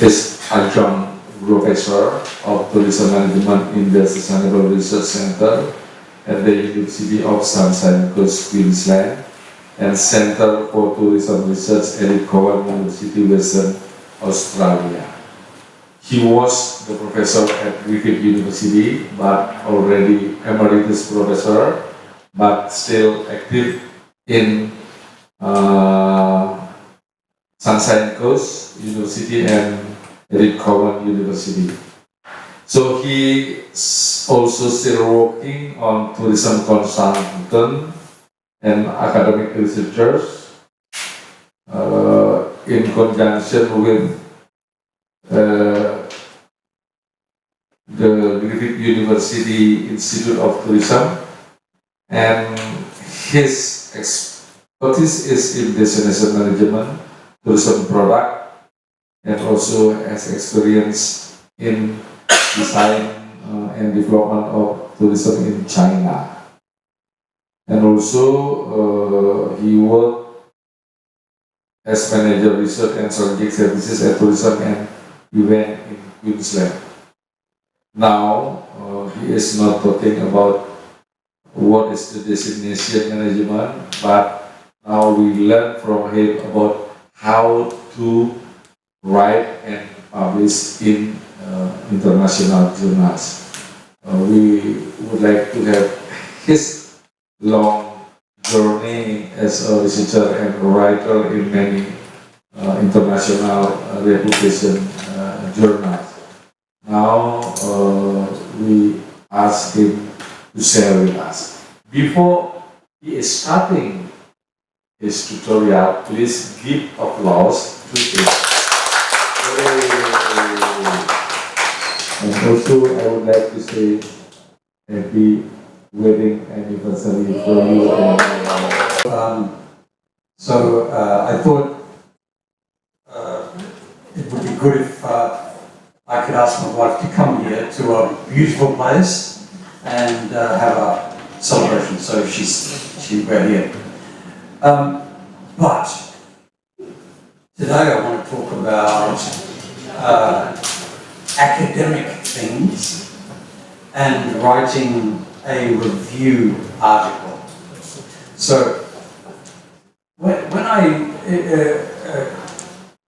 is adjunct professor of tourism management in the Sustainable Research Center at the University of Sunshine Coast, Queensland, and Center for Tourism Research at University, Western Australia. He was the professor at Griffith University, but already emeritus professor, but still active in Sunshine Coast University and Eric Cowan University. So he also still working on tourism consultant and academic researchers in conjunction with the Griffith University Institute of Tourism, and his expertise is in destination management, tourism product, and also has experience in design and development of tourism in China. And also he worked as manager research and strategic services at tourism and event in Queensland. Now he is not talking about what is the destination management, but now we learn from him about how to write and publish in international journals. We would like to have his long journey as a researcher and writer in many international reputation journals. Now we ask him to share with us. Before he is starting his tutorial, please give applause to him. And also I would like to say happy wedding anniversary for you. I thought it would be good if I could ask my wife to come here to a beautiful place and have a celebration. So we're here. But today I want to talk about academic things and writing a review article. So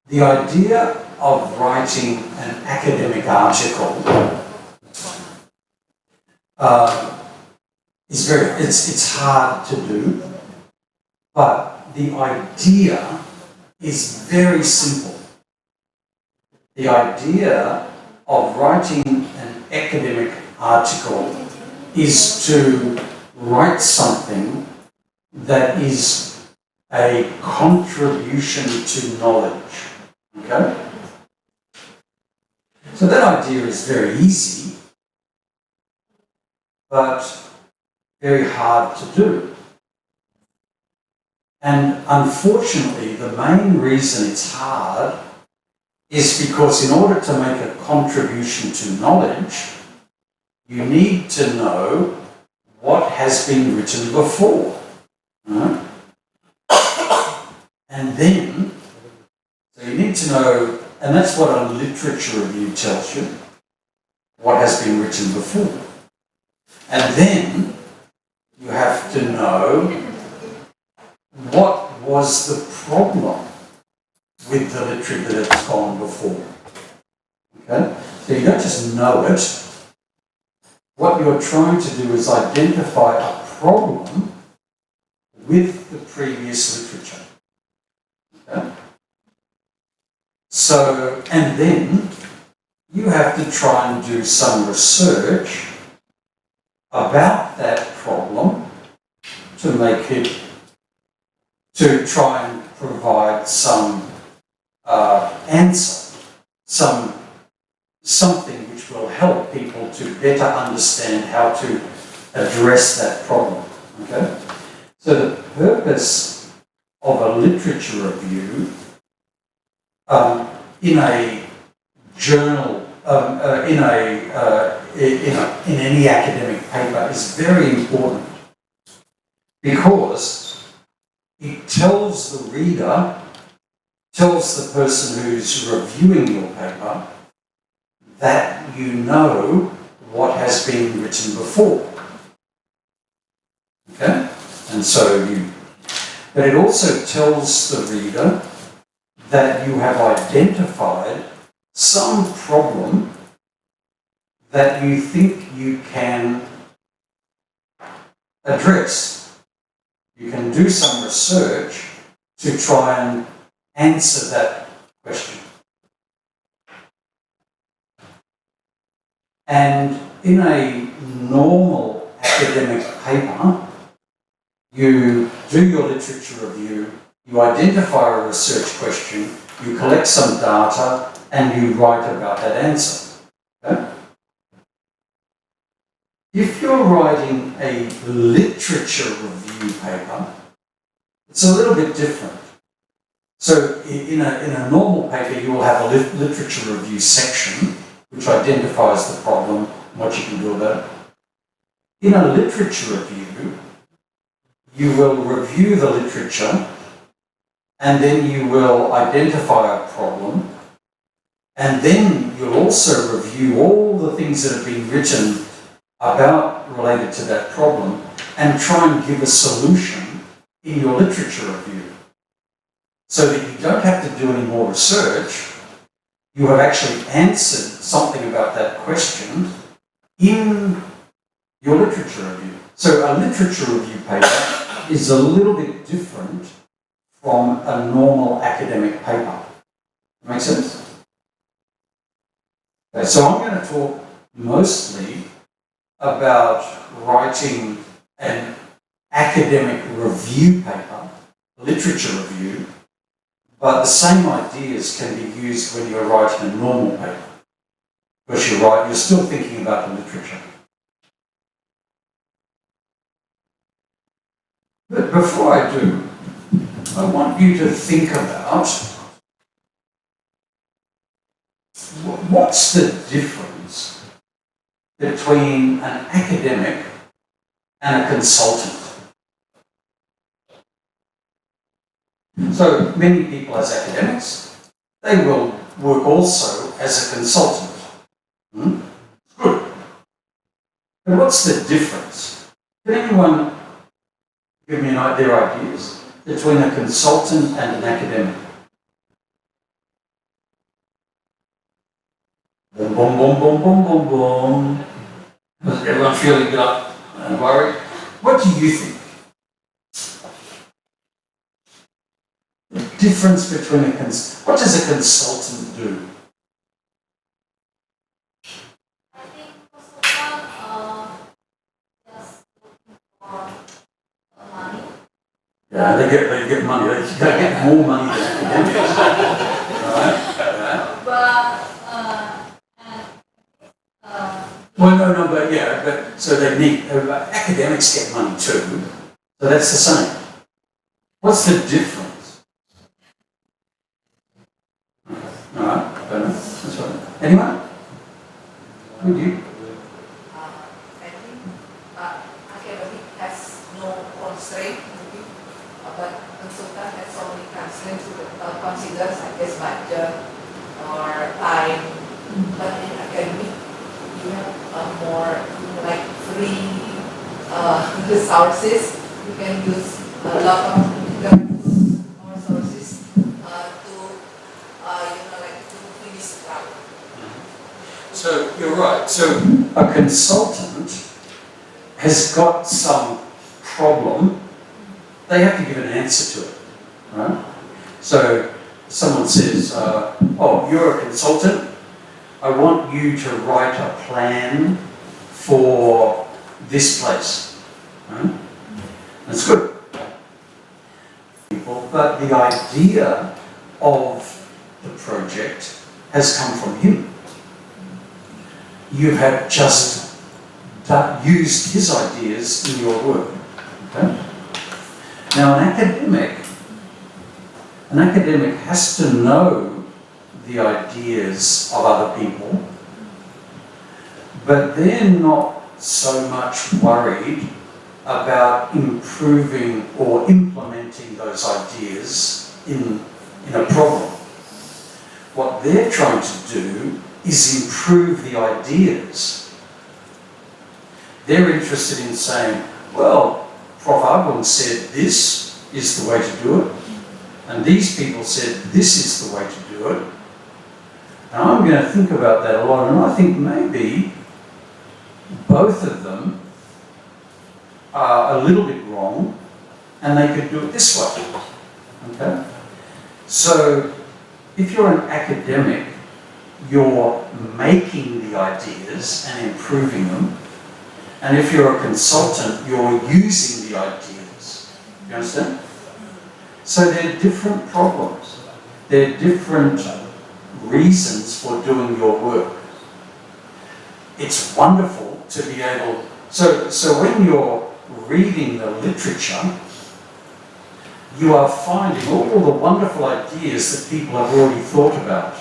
the idea of writing an academic article it's hard to do, but the idea is very simple. The idea of writing an academic article is to write something that is a contribution to knowledge. Okay? So that idea is very easy, but very hard to do. And unfortunately, the main reason it's hard is because in order to make a contribution to knowledge, you need to know what has been written before. And then, so you need to know, and that's what a literature review tells you, what has been written before. And then you have to know what was the problem with the literature that has gone before. Okay? So you don't just know it. What you're trying to do is identify a problem with the previous literature. Okay? So, and then you have to try and do some research about that problem to make it, to try and provide some answer, something which will help people to better understand how to address that problem. Okay? So the purpose of a literature review in a journal, in any academic paper is very important, because it tells the reader tells the person who's reviewing your paper that you know what has been written before. Okay? And so but it also tells the reader that you have identified some problem that you think you can address. You can do some research to try and answer that question. And in a normal academic paper, you do your literature review, you identify a research question, you collect some data, and you write about that answer. Okay? If you're writing a literature review paper, it's a little bit different. So in a normal paper, you will have a literature review section which identifies the problem and what you can do about it. In a literature review, you will review the literature and then you will identify a problem, and then you'll also review all the things that have been written about related to that problem and try and give a solution in your literature review, so that you don't have to do any more research. You have actually answered something about that question in your literature review. So a literature review paper is a little bit different from a normal academic paper. Make sense? Okay, so I'm going to talk mostly about writing an academic review paper, literature review, but the same ideas can be used when you're writing a normal paper. Because you're still thinking about the literature. But before I do, I want you to think about what's the difference between an academic and a consultant. So many people as academics, they will work also as a consultant. Good. But what's the difference? Can anyone give me their ideas between a consultant and an academic? Boom, boom, boom, boom, boom, boom, boom. Everyone feeling good up and worried? What do you think? The difference between what does a consultant do? I think consultant just looking for money. Yeah, they get money. They get more money than academics. Right? Well, no, but so they need academics get money too. So that's the same. What's the difference? All right, don't know. That's right. Anyone? Would you? I think academic has no constraint, but consultant has so many constraints to consider, such as budget or time. But in academic, you have more like free resources. You can use a lot of resources to finish the problem. So you're right. So a consultant has got some problem. They have to give an answer to it, right? So someone says, "Oh, you're a consultant. I want you to write a plan for this place." Right? That's good. But the idea of the project has come from him. You have just used his ideas in your work. Okay? Now, an academic has to know the ideas of other people, but they're not so much worried about improving or implementing those ideas in a problem. what they're trying to do is improve the ideas. They're interested in saying, well, Prof. Argon said this is the way to do it, and these people said this is the way to do it. And I'm going to think about that a lot, and I think maybe both of them are a little bit wrong, and they could do it this way. Okay? So, if you're an academic, you're making the ideas and improving them. And if you're a consultant, you're using the ideas. You understand? So they're different problems. They're different reasons for doing your work. It's wonderful to be able... So when you're reading the literature, you are finding all the wonderful ideas that people have already thought about.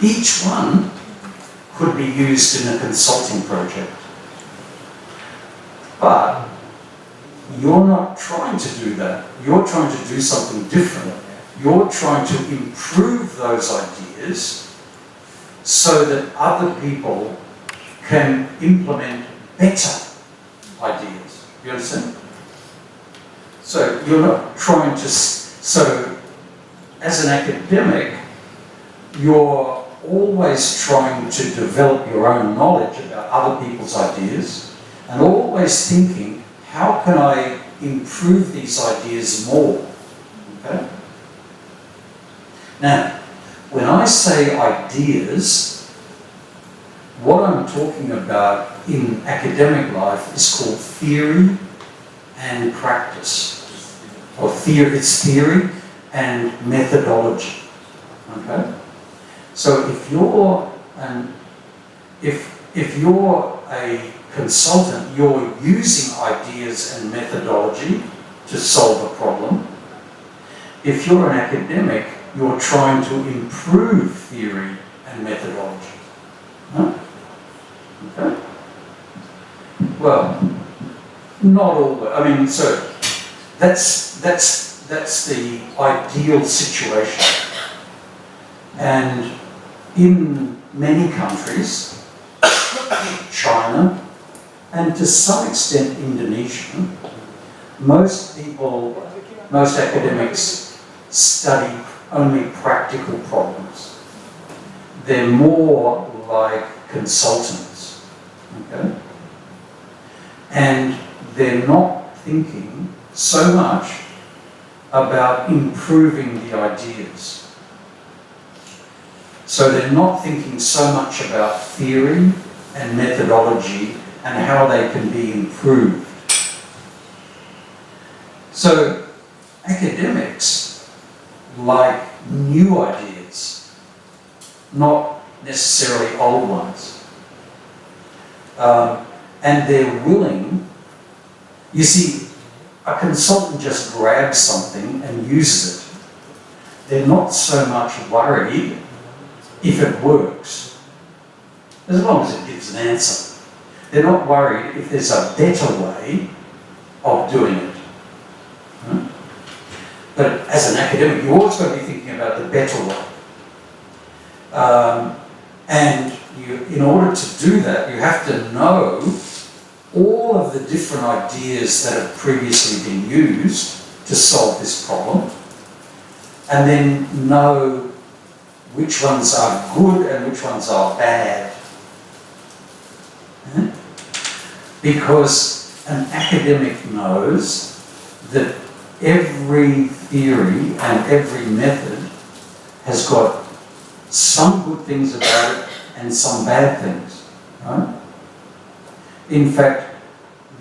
Each one could be used in a consulting project. But you're not trying to do that. You're trying to do something different. You're trying to improve those ideas so that other people can implement better ideas. You understand? So you're not trying to... So as an academic, you're always trying to develop your own knowledge about other people's ideas and always thinking, how can I improve these ideas more? Okay? Now, when I say ideas, what I'm talking about in academic life is called theory and practice. Or it's theory and methodology. Okay? So if you're a consultant, you're using ideas and methodology to solve a problem. If you're an academic, you're trying to improve theory and methodology. Huh? Okay? Well, not all. I mean, so that's the ideal situation. And in many countries, China, and to some extent Indonesia, most academics study only practical problems. They're more like consultants, okay? And they're not thinking so much about improving the ideas. So they're not thinking so much about theory and methodology and how they can be improved. So academics like new ideas, not necessarily old ones. And they're willing, you see, a consultant just grabs something and uses it. They're not so much worried if it works, as long as it gives an answer. They're not worried if there's a better way of doing it. Huh? But as an academic, you always got to be thinking about the better way. And in order to do that, you have to know all of the different ideas that have previously been used to solve this problem, and then know which ones are good and which ones are bad. Because an academic knows that every theory and every method has got some good things about it and some bad things. Right? In fact,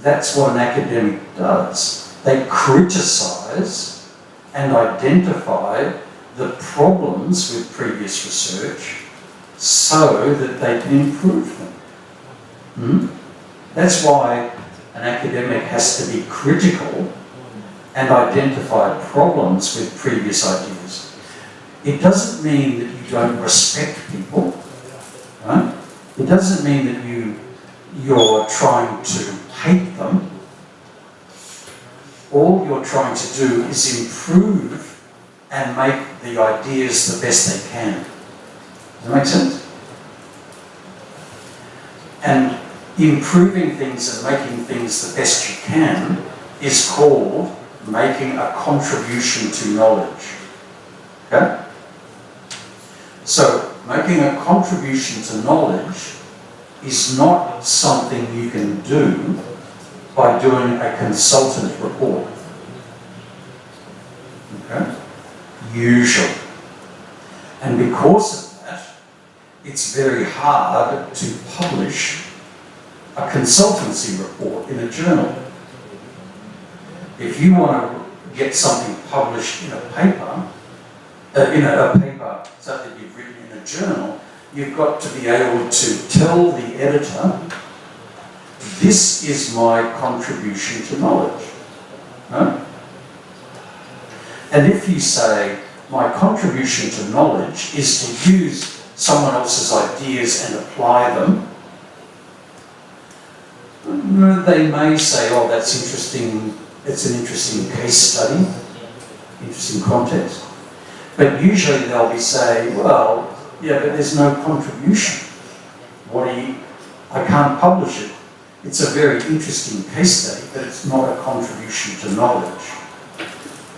that's what an academic does. They criticize and identify the problems with previous research so that they can improve them. That's why an academic has to be critical and identify problems with previous ideas. It doesn't mean that you don't respect people, right? It doesn't mean that you're trying to hate them. All you're trying to do is improve and make the ideas the best they can. Does that make sense? And improving things and making things the best you can is called making a contribution to knowledge. Okay? So, making a contribution to knowledge is not something you can do by doing a consultant report. Okay? Usually. And because of that, it's very hard to publish a consultancy report in a journal. If you want to get something published in a paper, so that you've written in a journal, you've got to be able to tell the editor, this is my contribution to knowledge. No? And if you say, my contribution to knowledge is to use someone else's ideas and apply them, they may say, oh, that's interesting, it's an interesting case study, interesting context. But usually they'll be saying, well, yeah, but there's no contribution. I can't publish it. It's a very interesting case study, but it's not a contribution to knowledge.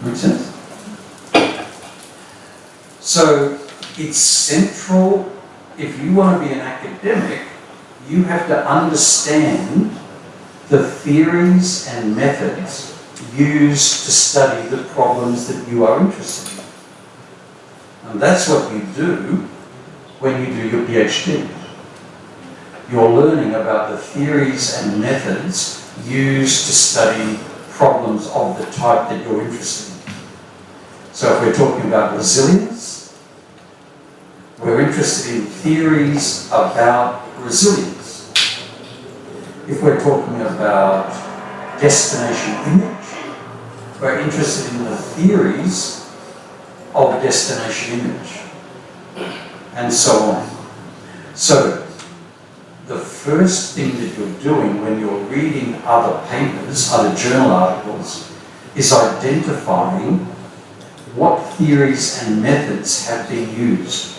Make sense? So it's central. If you want to be an academic, you have to understand the theories and methods used to study the problems that you are interested in. And that's what you do when you do your PhD. You're learning about the theories and methods used to study problems of the type that you're interested in. So if we're talking about resilience, we're interested in theories about resilience. If we're talking about destination image, we're interested in the theories of destination image, and so on. So, the first thing that you're doing when you're reading other papers, other journal articles, is identifying what theories and methods have been used.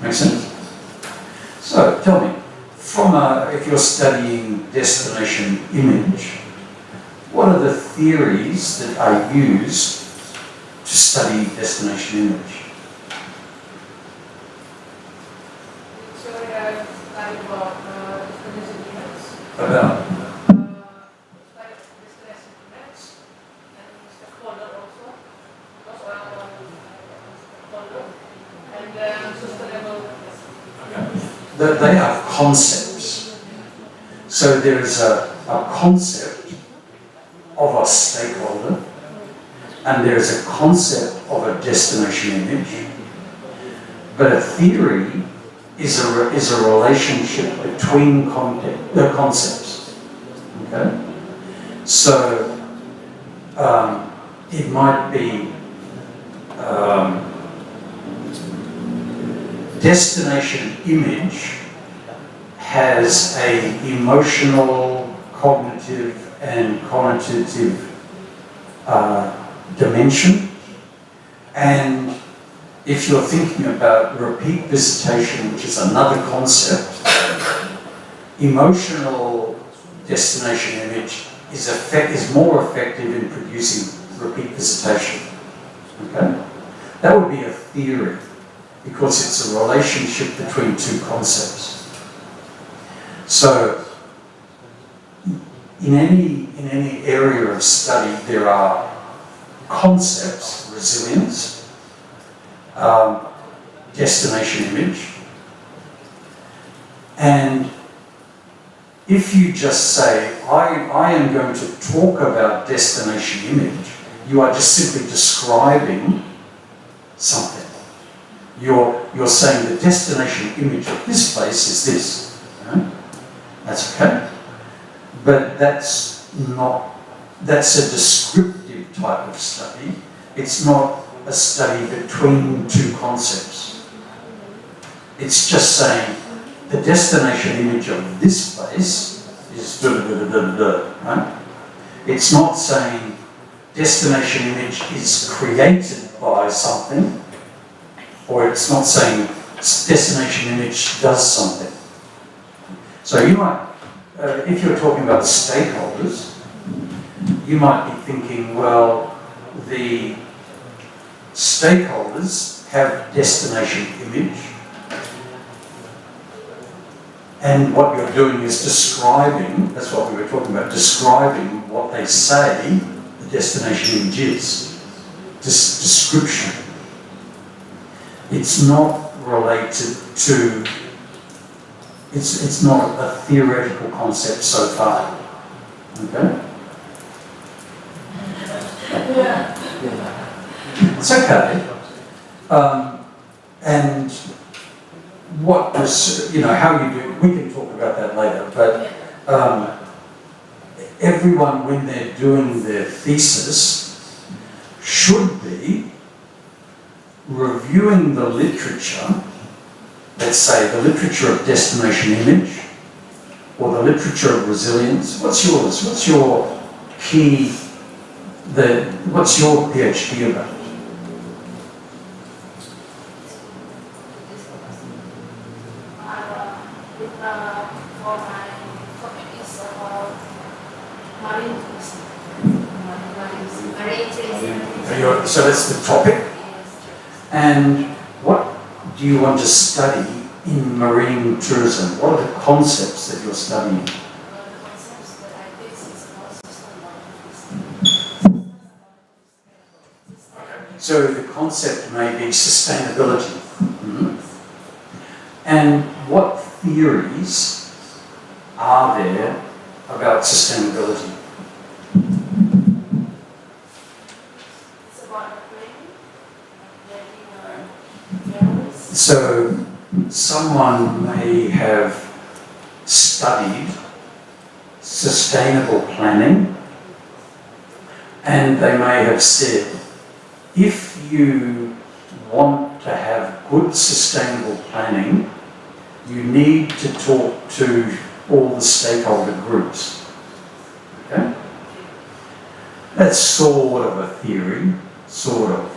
Make sense? So, tell me, if you're studying destination image, what are the theories that are used to study destination image? So I studied about destination image. About? Studied destination image and stakeholder also. Also stakeholder. And then sustainable. They are concepts. So there is a concept of a stakeholder, and there is a concept of a destination image. But a theory is a relationship between concepts. Okay? So it might be destination image has an emotional, cognitive, and quantitative dimension. And if you're thinking about repeat visitation, which is another concept, emotional destination image is more effective in producing repeat visitation. Okay? That would be a theory, because it's a relationship between two concepts. So, in any area of study, there are concepts, resilience, destination image, and if you just say, I am going to talk about destination image, you are just simply describing something. You're saying the destination image of this place is this. You know? That's okay. But that's a descriptive type of study. It's not a study between two concepts. It's just saying the destination image of this place is da-da-da-da-da-da, right? It's not saying destination image is created by something, or it's not saying destination image does something. So you might, if you're talking about the stakeholders, you might be thinking, well, the stakeholders have destination image, and what you're doing is describing, that's what we were talking about, describing what they say the destination image is. Description. It's not related to, it's not a theoretical concept so far. Okay? It's okay. And what was, how you do, we can talk about that later, but everyone, when they're doing their thesis, should be reviewing the literature, let's say the literature of destination image, or the literature of resilience. What's yours? What's your key, what's your PhD about? For my topic is about marine tourism. Marine tourism. So that's the topic. And what do you want to study in marine tourism? What are the concepts that you're studying? The concepts that I think is about sustainable tourism. So the concept may be sustainability. And what theories are there about sustainability? It's about planning, So someone may have studied sustainable planning, and they may have said, if you want to have good sustainable planning, you need to talk to all the stakeholder groups. Okay? That's sort of a theory, sort of.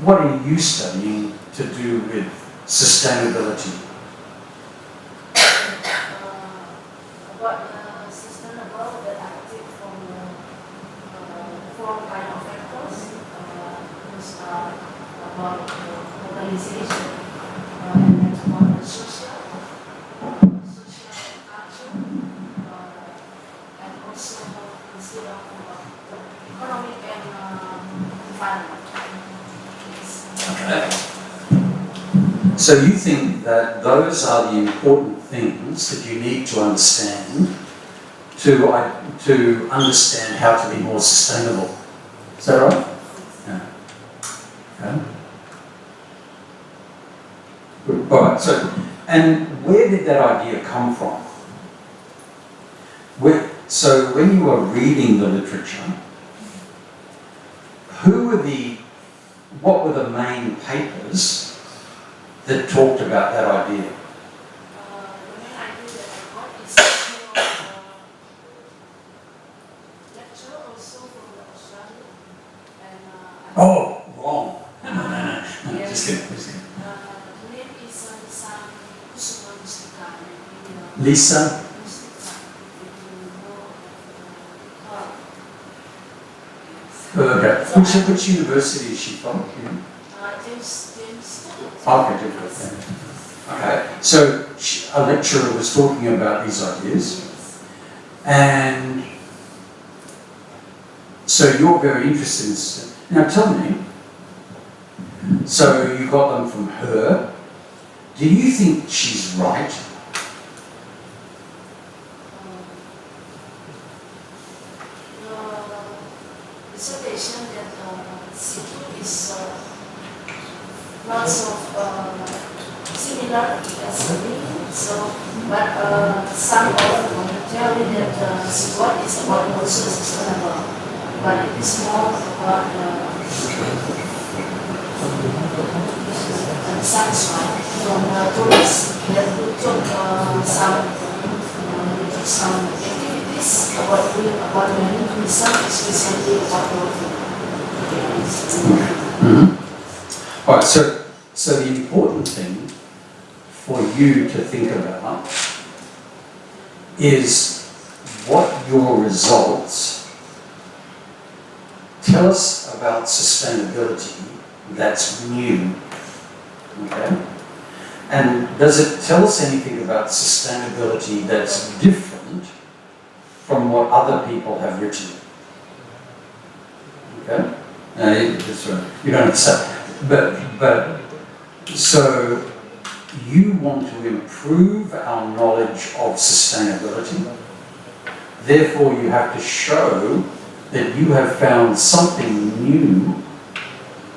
What are you studying to do with sustainability? about sustainable that I take from four kind of factors. About organization, and then about the social culture, and also instead of economic and environment. Okay. So you think that those are the important things that you need to understand to understand how to be more sustainable. Is that right? Yeah. Okay. Good. All right. So, and where did that idea come from? So when you were reading the literature, what were the main papers that talked about that idea? The main idea that I got is lecture also from the Australia, and Oh, wrong. No, yes. just kidding. The name is Lisa? Okay. Which university is she from? James. Okay, James. Okay. So a lecturer was talking about these ideas, and so you're very interested in this. Now tell me, so you got them from her. Do you think she's right? Dissertation that C2 is lots of similar as me. So, but some of tell me that C1 is about also sustainable, but it is more about satisfied from tourists that took some activities about marine tourism, especially about golfing. All right. So So the important thing for you to think about is what your results tell us about sustainability that's new, okay? And does it tell us anything about sustainability that's different from what other people have written? Okay? That's right. You don't have to say. But so you want to improve our knowledge of sustainability. Therefore, you have to show that you have found something new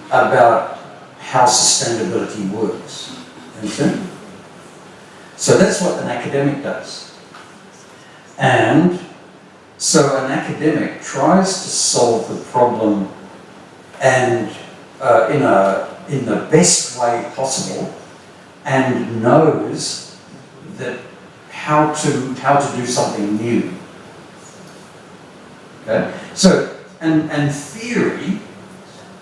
about how sustainability works. Understand? So that's what an academic does. And so an academic tries to solve the problem and in the best way possible, and knows that how to do something new. Okay? So and theory,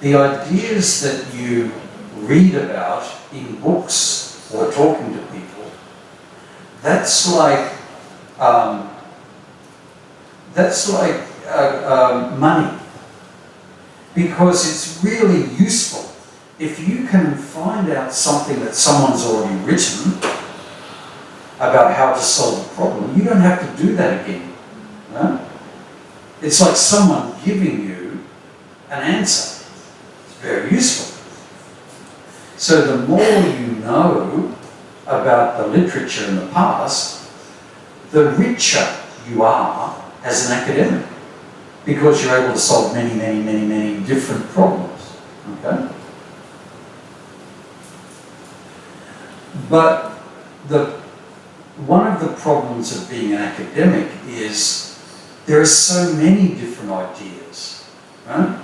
the ideas that you read about in books or talking to people, that's like money, because it's really useful. If you can find out something that someone's already written about how to solve a problem, you don't have to do that again. No? It's like someone giving you an answer. It's very useful. So the more you know about the literature in the past, the richer you are as an academic, because you're able to solve many, many, many, many different problems. Okay? But one of the problems of being an academic is there are so many different ideas, right?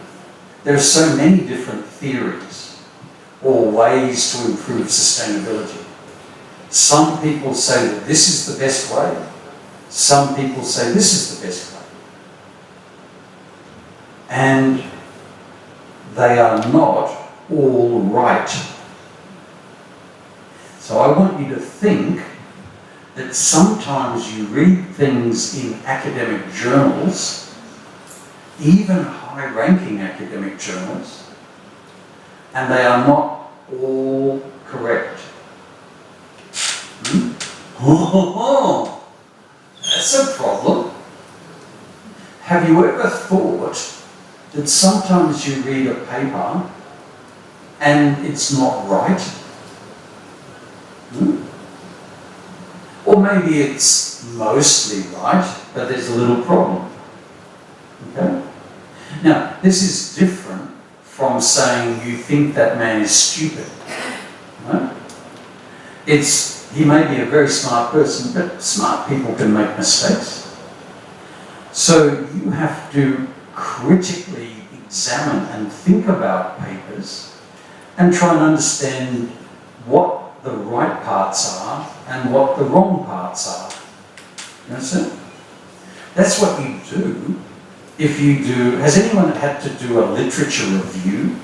There are so many different theories or ways to improve sustainability. Some people say that this is the best way. Some people say this is the best way. And they are not all right. So I want you to think that sometimes you read things in academic journals, even high-ranking academic journals, and they are not all correct. Oh, that's a problem. Have you ever thought that sometimes you read a paper and it's not right? Or maybe it's mostly right, but there's a little problem. Okay? Now, this is different from saying you think that man is stupid. Right? He may be a very smart person, but smart people can make mistakes. So you have to critically examine and think about papers and try and understand what the right parts are and what the wrong parts are. You understand? That's what you do if you do. Has anyone had to do a literature review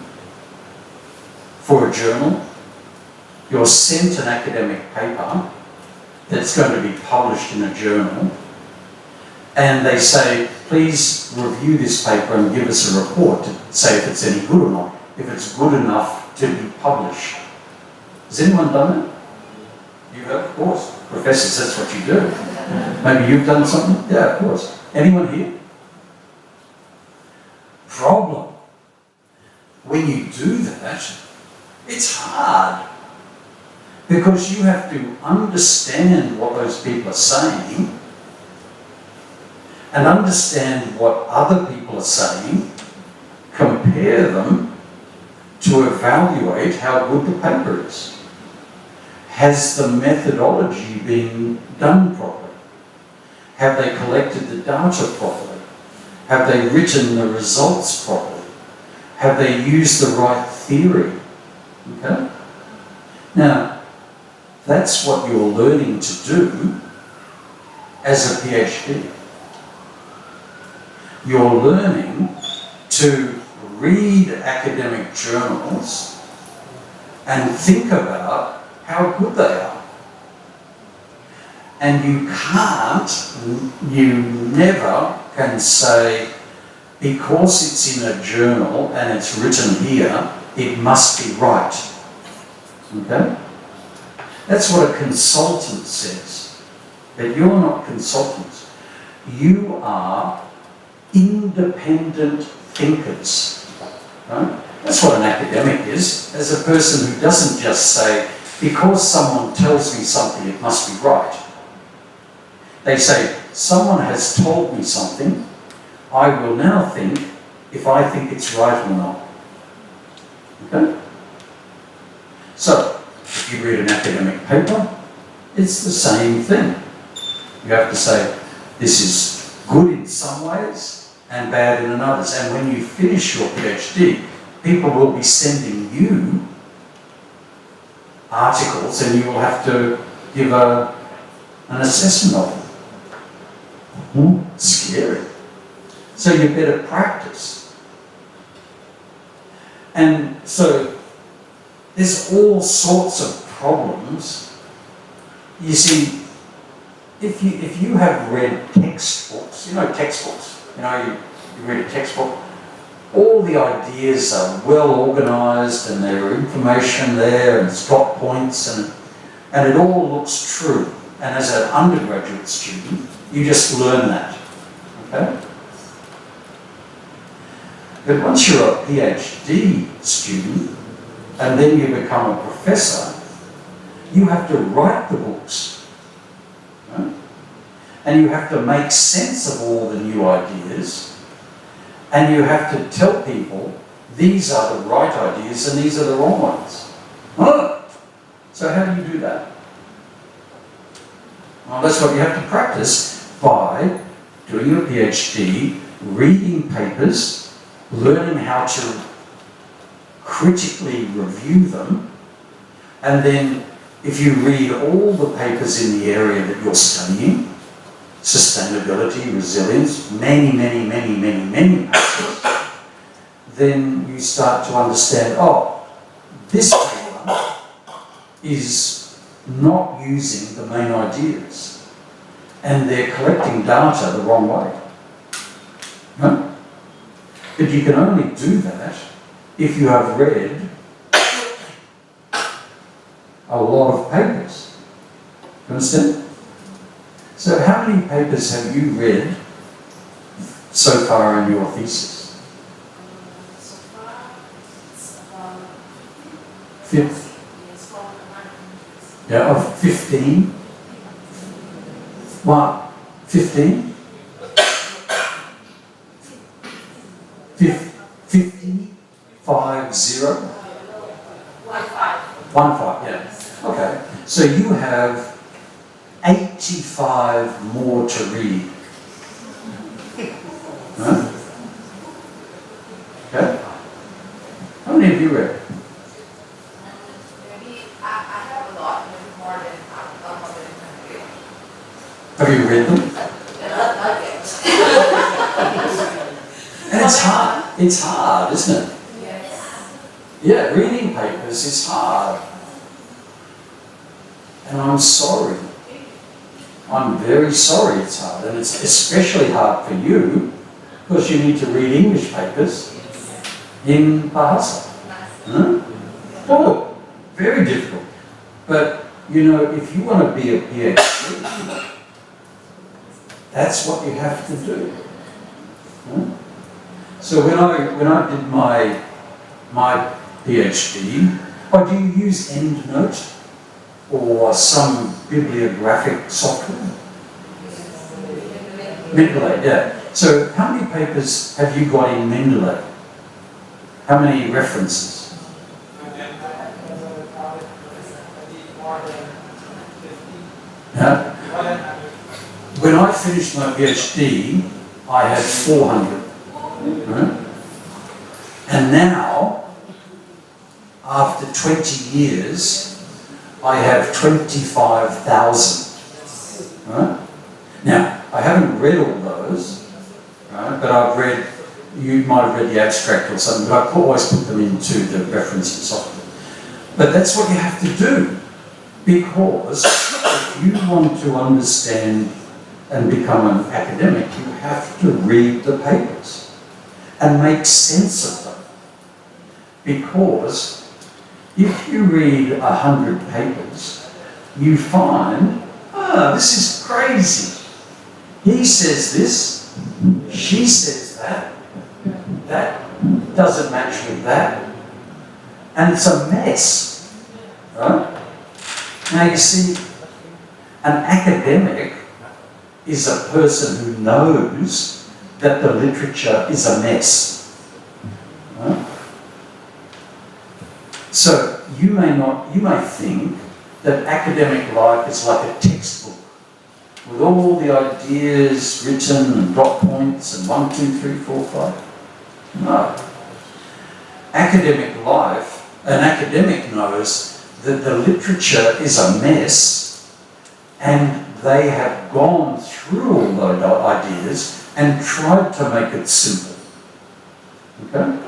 for a journal? You're sent an academic paper that's going to be published in a journal, and they say, please review this paper and give us a report to say if it's any good or not, if it's good enough to be published. Has anyone done that? You have, of course. Professors, that's what you do. Maybe you've done something? Yeah, of course. Anyone here? Problem. When you do that, it's hard. Because you have to understand what those people are saying and understand what other people are saying, compare them to evaluate how good the paper is. Has the methodology been done properly? Have they collected the data properly? Have they written the results properly? Have they used the right theory? Okay? Now, that's what you're learning to do as a PhD. You're learning to read academic journals and think about how good they are. And you never can say, because it's in a journal and it's written here, it must be right. Okay? That's what a consultant says. But you're not consultants. You are independent thinkers. Right? That's what an academic is, as a person who doesn't just say, because someone tells me something, it must be right. They say, someone has told me something, I will now think if I think it's right or not. Okay? So, if you read an academic paper, it's the same thing. You have to say, this is good in some ways and bad in others. And when you finish your PhD, people will be sending you articles and you will have to give an assessment of them. Scary. So you better practice. And so there's all sorts of problems. You see, if you have read textbooks, you read a textbook, all the ideas are well organised and there are information there and it's got points and it all looks true. And as an undergraduate student, you just learn that. Okay? But once you're a PhD student and then you become a professor, you have to write the books. Right? And you have to make sense of all the new ideas. And you have to tell people, these are the right ideas and these are the wrong ones. Oh. So how do you do that? Well, that's what you have to practice by doing your PhD, reading papers, learning how to critically review them, and then if you read all the papers in the area that you're studying, sustainability, resilience, many papers, then you start to understand, oh, this paper is not using the main ideas and they're collecting data the wrong way. No? But you can only do that if you have read a lot of papers. You understand? So how many papers have you read so far in your thesis? So far, it's about 15. Yes, for the month. Yeah, of 15? What? 15? 50? 50? 15, yeah. Okay. So you have 85 more to read. Huh? Okay? How many have you read? Maybe I have a lot, maybe more than 100. Have you read them? Not yet. And it's hard. It's hard, isn't it? Yes. Yeah, reading papers is hard. And I'm sorry. I'm very sorry it's hard. And it's especially hard for you because you need to read English papers in Bahasa. Huh? Oh, very difficult. But, you know, if you want to be a PhD, that's what you have to do. Huh? So when I did my PhD, do you use EndNote or some bibliographic software? Mendeley, yeah. So how many papers have you got in Mendeley? How many references? Yeah. When I finished my PhD, I had 400. Right? And now, after 20 years, I have 25,000. Right? Now, I haven't read all those, right? But I've read, you might have read the abstract or something, but I always put them into the referencing software. But that's what you have to do, because if you want to understand and become an academic, you have to read the papers and make sense of them. Because if you read 100 papers, you find, this is crazy. He says this, she says that, that doesn't match with that, and it's a mess, right? Now you see, an academic is a person who knows that the literature is a mess, right? So you may think that academic life is like a textbook with all the ideas written and dot points and 1, 2, 3, 4, 5. No. Academic life, an academic knows that the literature is a mess, and they have gone through all those ideas and tried to make it simple. Okay?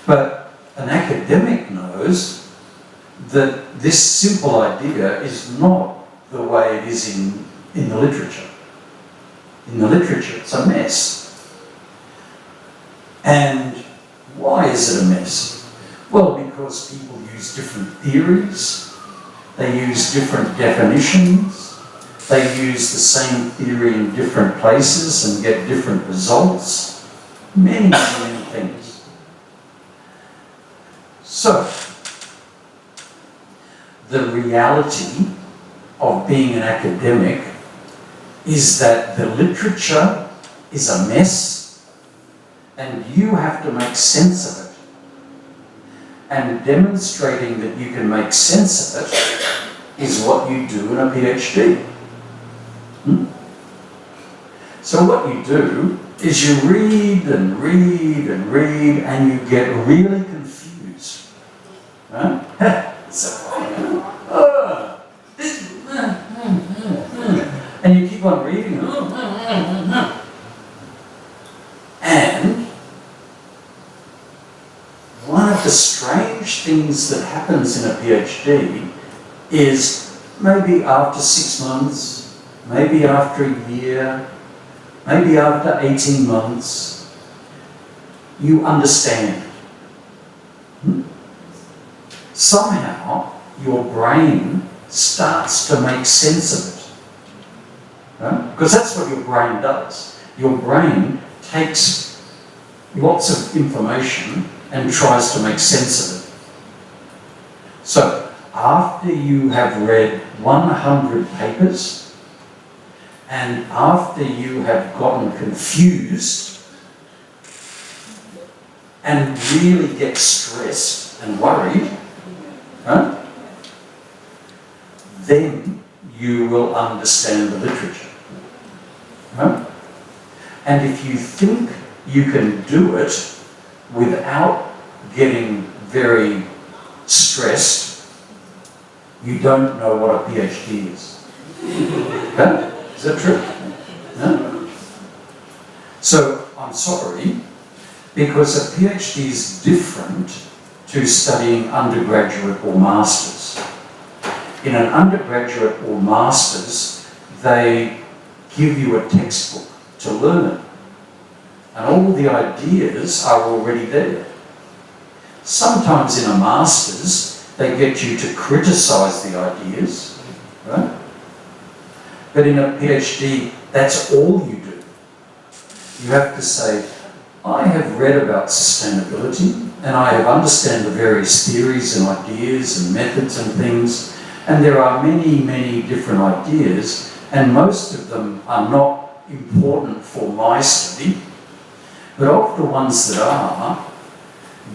But an academic knows that this simple idea is not the way it is in the literature. In the literature, it's a mess. And why is it a mess? Well, because people use different theories, they use different definitions, they use the same theory in different places and get different results. Many, many things. So, the reality of being an academic is that the literature is a mess and you have to make sense of it. And demonstrating that you can make sense of it is what you do in a PhD. So what you do is you read and read and read and you get really confused. Right? So funny, and you keep on reading. And one of the strange things that happens in a PhD is maybe after 6 months, maybe after a year, maybe after 18 months, you understand. Somehow your brain starts to make sense of it. Right? Because that's what your brain does. Your brain takes lots of information and tries to make sense of it. So, after you have read 100 papers, and after you have gotten confused, and really get stressed and worried, huh? Then you will understand the literature. Huh? And if you think you can do it without getting very stressed, you don't know what a PhD is. Huh? Is that true? No? So, I'm sorry, because a PhD is different to studying undergraduate or masters. In an undergraduate or masters, they give you a textbook to learn it. And all the ideas are already there. Sometimes in a master's, they get you to criticise the ideas, right? But in a PhD, that's all you do. You have to say, I have read about sustainability, and I have understand the various theories and ideas and methods and things, and there are many, many different ideas, and most of them are not important for my study, but of the ones that are,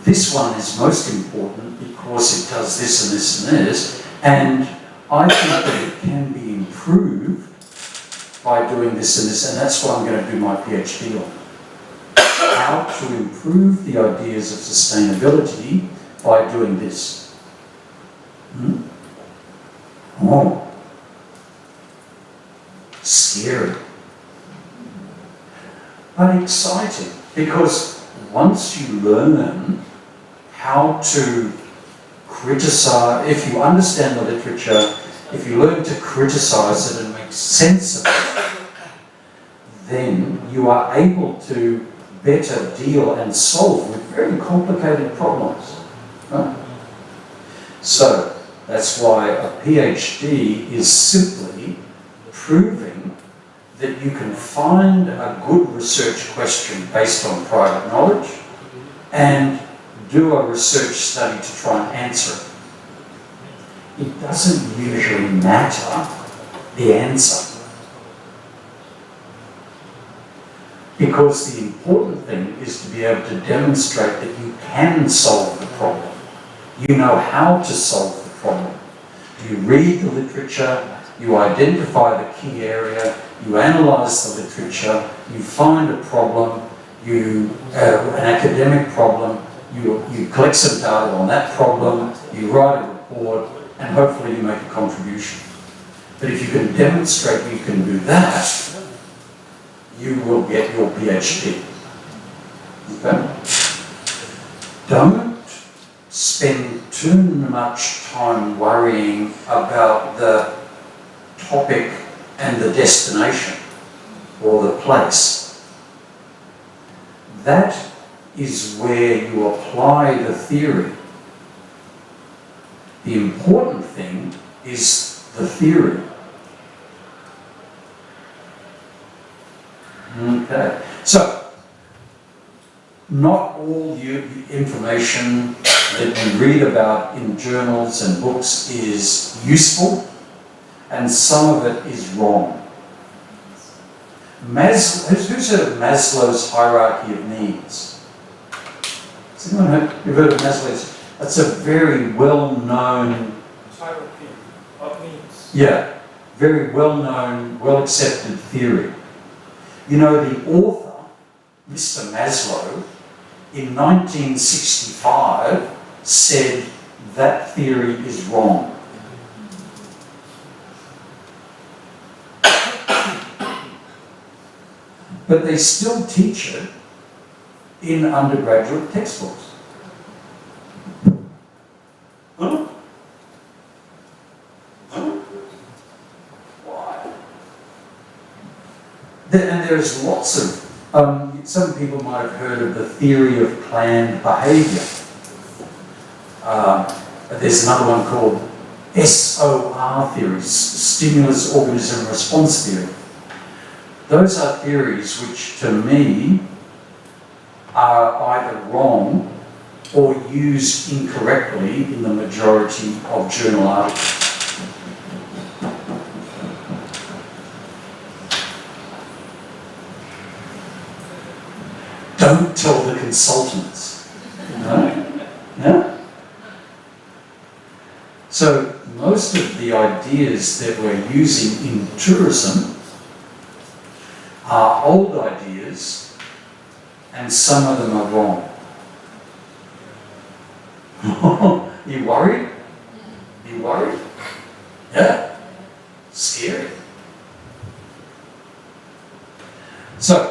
this one is most important because it does this and this and this, and I think that it can be improved by doing this and this, and that's what I'm going to do my PhD on. How to improve the ideas of sustainability by doing this. Oh, scary. But exciting, because once you learn how to criticize, if you understand the literature, if you learn to criticize it and make sense of it, then you are able to better deal and solve with very complicated problems. Right? So that's why a PhD is simply proving that you can find a good research question based on private knowledge and do a research study to try and answer it. It doesn't usually matter the answer. Because the important thing is to be able to demonstrate that you can solve the problem. You know how to solve the problem. You read the literature, you identify the key area, you analyse the literature, you find a problem, an academic problem, you collect some data on that problem, you write a report, and hopefully you make a contribution. But if you can demonstrate you can do that, you will get your PhD. Okay? Don't spend too much time worrying about the topic and the destination or the place. That is where you apply the theory. The important thing is the theory. Okay, so not all information that you read about in journals and books is useful, and some of it is wrong. Who's heard of Maslow's hierarchy of needs? Has anyone heard of Maslow's? That's a very well-known hierarchy of needs. Yeah, very well-known, well-accepted theory. You know, the author, Mr. Maslow, in 1965 said that theory is wrong. But they still teach it in undergraduate textbooks. Huh? Why? And there's lots of, some people might have heard of the theory of planned behaviour. There's another one called SOR theories, stimulus organism response theory. Those are theories which, to me, are either wrong or used incorrectly in the majority of journal articles. Don't tell the consultants. No? Yeah? So most of the ideas that we're using in tourism are old ideas, and some of them are wrong. You worried? You worried? Yeah? Scary. So,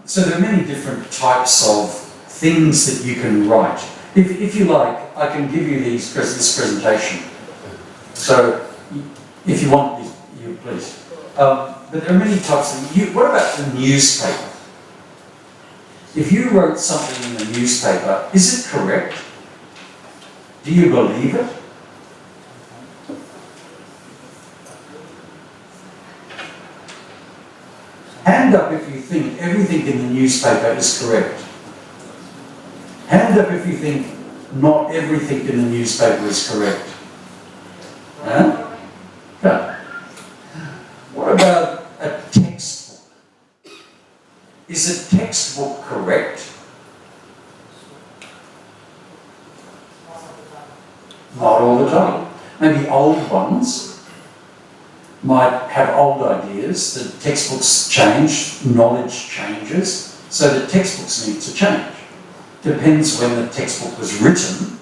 so there are many different types of things that you can write. If you like, I can give you this presentation. So, if you want, you please. But there are many types of. What about the newspaper? If you wrote something in the newspaper, is it correct? Do you believe it? Hand up if you think everything in the newspaper is correct. Hand up if you think not everything in the newspaper is correct. Huh? Okay. What about a textbook? Is a textbook correct? Not all the time. Maybe old ones might have old ideas, the textbooks change, knowledge changes, so the textbooks need to change. Depends when the textbook was written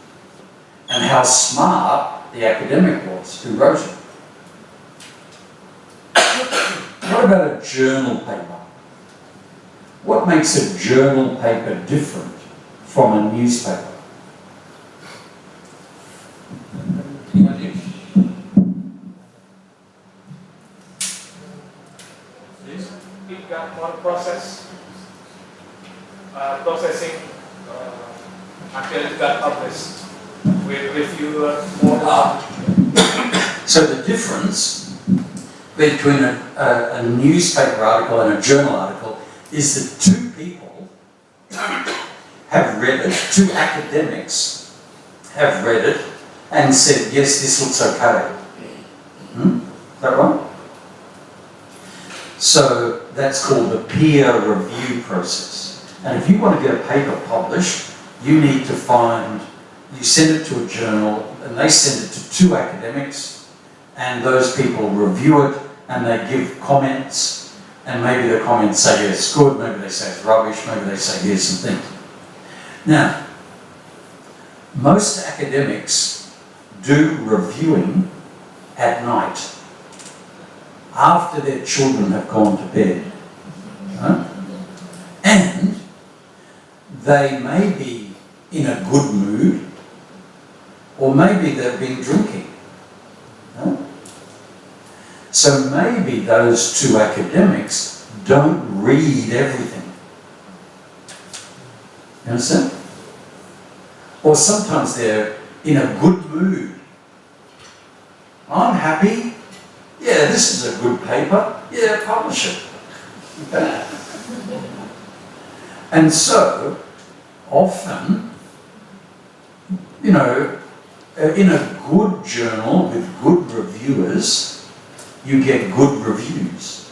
and how smart the academic was who wrote it. What about a journal paper? What makes a journal paper different from a newspaper? It got more processing until it got published with reviewer more. So the difference between a newspaper article and a journal article is that two people have read it, two academics have read it and said, yes, this looks okay. Is that right? So that's called the peer review process. And if you want to get a paper published, you need to you send it to a journal and they send it to two academics and those people review it and they give comments and maybe the comments say it's good, maybe they say it's rubbish, maybe they say here's some things. Now, most academics do reviewing at night after their children have gone to bed. And they may be in a good mood or maybe they've been drinking. So maybe those two academics don't read everything. You understand? Or sometimes they're in a good mood. I'm happy. Yeah, this is a good paper. Yeah, publish it. Okay. And so, often, in a good journal with good reviewers, you get good reviews.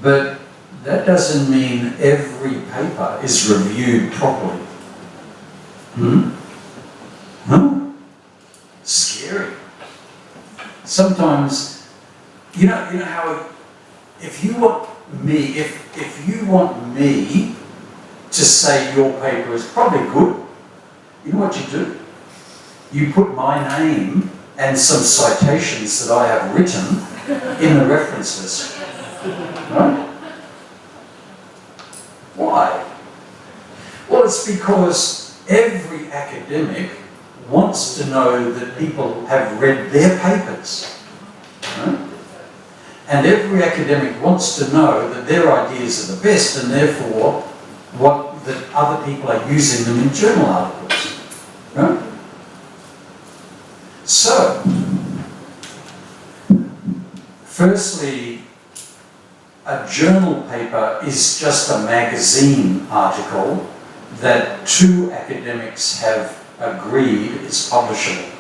But that doesn't mean every paper is reviewed properly. Scary. Sometimes, you know how if you want me to say your paper is probably good, you know what you do? You put my name and some citations that I have written in the reference list. Right? Why? Well, it's because every academic wants to know that people have read their papers. Right? And every academic wants to know that their ideas are the best and therefore that other people are using them in journal articles. Right? So, firstly, a journal paper is just a magazine article that two academics have agreed is publishable.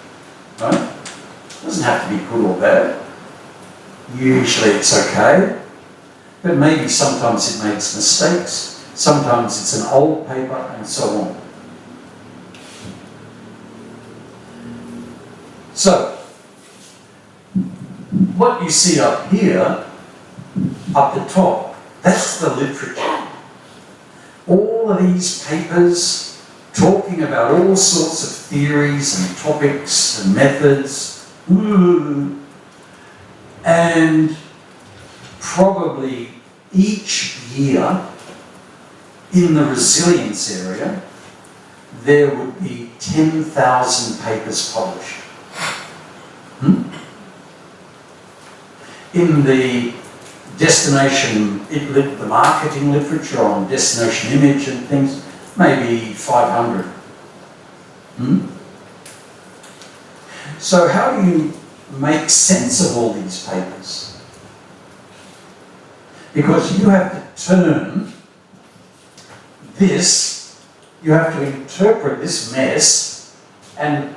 Right? It doesn't have to be good or bad. Usually it's okay, but maybe sometimes it makes mistakes. Sometimes it's an old paper and so on. So, what you see up here, up the top, that's the literature. All of these papers talking about all sorts of theories and topics and methods. And probably each year in the resilience area, there would be 10,000 papers published. In the the marketing literature on destination image and things, maybe 500. So how do you make sense of all these papers? Because you have to turn this, you have to interpret this mess and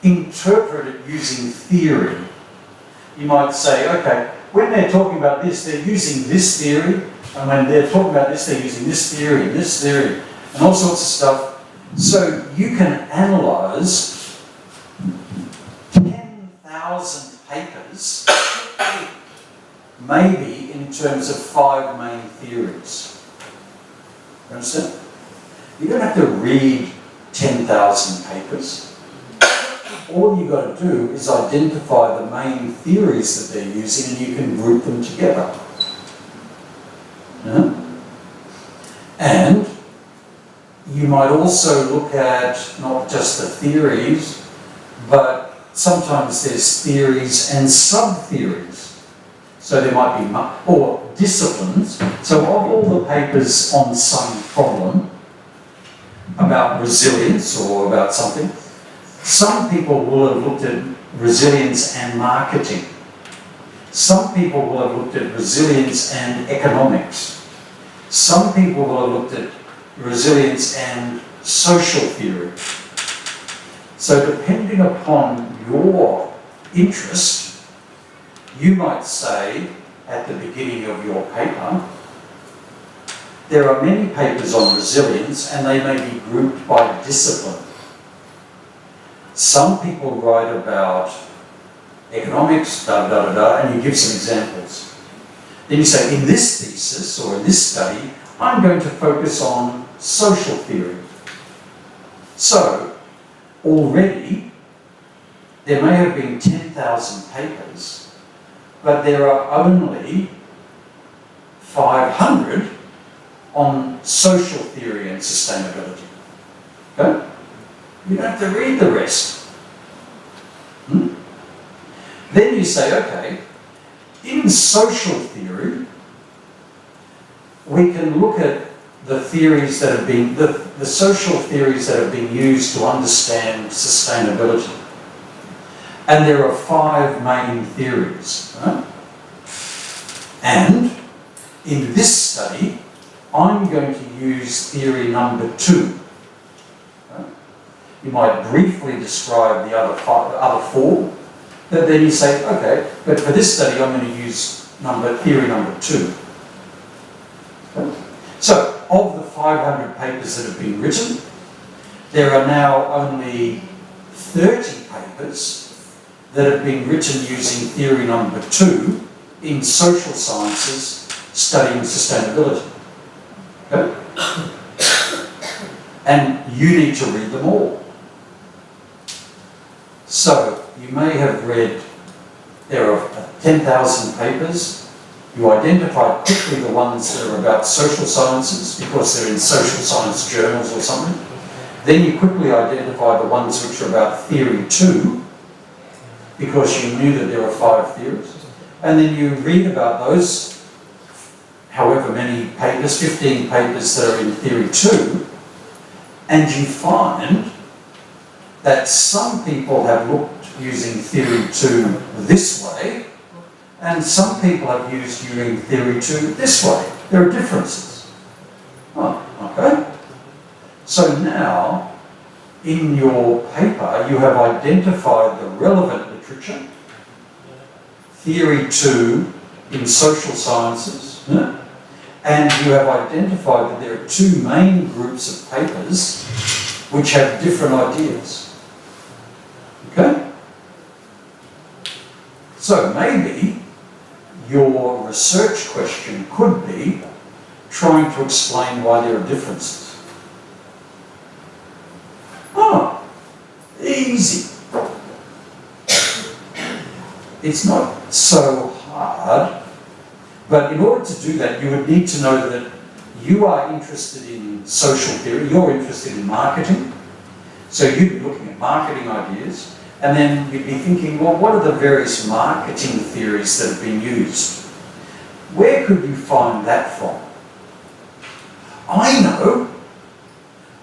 interpret it using theory. You might say, okay, when they're talking about this, they're using this theory, and when they're talking about this, they're using this theory, and all sorts of stuff. So you can analyse 10,000 papers, maybe in terms of 5 main theories. You understand? You don't have to read 10,000 papers. All you've got to do is identify the main theories that they're using and you can group them together. And you might also look at not just the theories, but sometimes there's theories and sub-theories. So there might be, or disciplines. So of all the papers on some problem about resilience or about something, some people will have looked at resilience and marketing. Some people will have looked at resilience and economics. Some people will have looked at resilience and social theory. So depending upon your interest, you might say at the beginning of your paper, there are many papers on resilience and they may be grouped by discipline. Some people write about economics, and you give some examples. Then you say, in this thesis or in this study, I'm going to focus on social theory. So, already, there may have been 10,000 papers, but there are only 500 on social theory and sustainability. Okay? You don't have to read the rest. Then you say, okay, in social theory, we can look at the theories that have been, the social theories that have been used to understand sustainability. And there are 5 main theories. Right? And in this study, I'm going to use theory number 2. Right? You might briefly describe the other 4, but then you say, okay, but for this study I'm going to use theory number 2. Okay? So, of the 500 papers that have been written, there are now only 30 papers that have been written using theory number 2 in social sciences studying sustainability. Okay? And you need to read them all. So, you may have read, there are 10,000 papers. You identify quickly the ones that are about social sciences because they're in social science journals or something. Then you quickly identify the ones which are about theory 2 because you knew that there are 5 theories. And then you read about those, however many papers, 15 papers that are in theory 2, and you find that some people have looked using theory 2 this way, and some people have used using theory 2 this way. There are differences. Oh, okay. So now, in your paper, you have identified the relevant literature, theory 2 in social sciences, and you have identified that there are 2 main groups of papers which have different ideas. Okay? So maybe your research question could be trying to explain why there are differences. Oh, easy. It's not so hard, but in order to do that, you would need to know that you are interested in social theory, you're interested in marketing, so you'd be looking at marketing ideas, and then you'd be thinking, well, what are the various marketing theories that have been used? Where could you find that from? I know.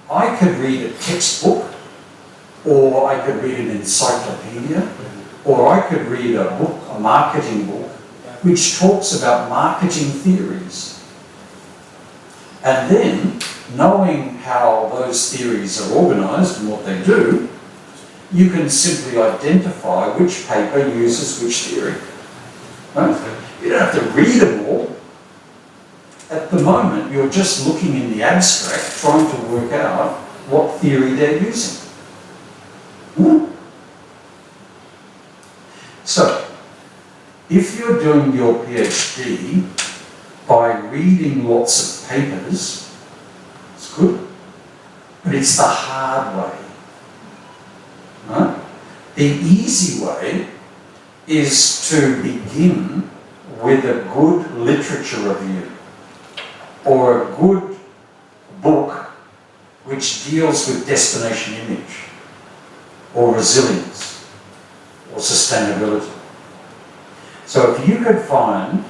I could read a textbook, or I could read an encyclopedia, or I could read a book, a marketing book, which talks about marketing theories. And then, knowing how those theories are organised and what they do, you can simply identify which paper uses which theory. Right? You don't have to read them all. At the moment, you're just looking in the abstract, trying to work out what theory they're using. So, if you're doing your PhD by reading lots of papers, it's good, but it's the hard way. Right? The easy way is to begin with a good literature review or a good which deals with destination image, or resilience, or sustainability. So if you could find,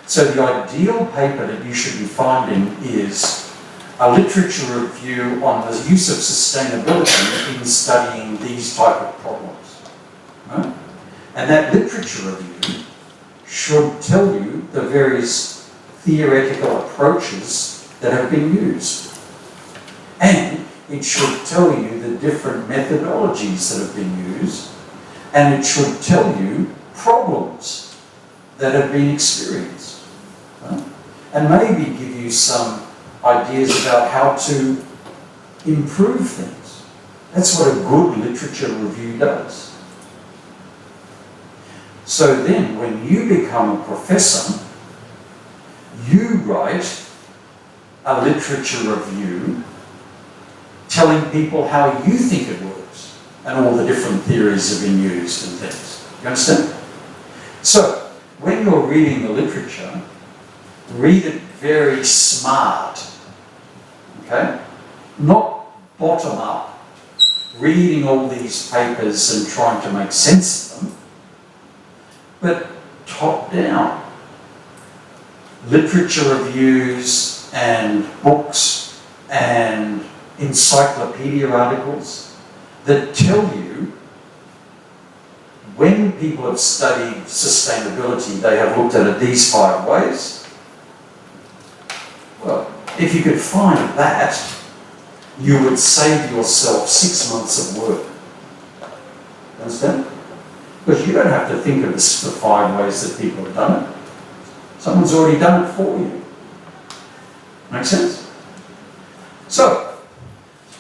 so the ideal paper that you should be finding is a literature review on the use of sustainability in studying these type of problems. Right? And that literature review should tell you the various theoretical approaches that have been used. And it should tell you the different methodologies that have been used, and it should tell you problems that have been experienced. Right? And maybe give you some ideas about how to improve things. That's what a good literature review does. So then, when you become a professor, you write a literature review telling people how you think it works and all the different theories have been used and things. You understand? So, when you're reading the literature, read it very smart, okay? Not bottom up, reading all these papers and trying to make sense of them, but top down. Literature reviews and books and encyclopedia articles that tell you when people have studied sustainability, they have looked at it these 5 ways. Well, if you could find that, you would save yourself 6 months of work. Understand? Because you don't have to think of the 5 ways that people have done it. Someone's already done it for you. Make sense? So,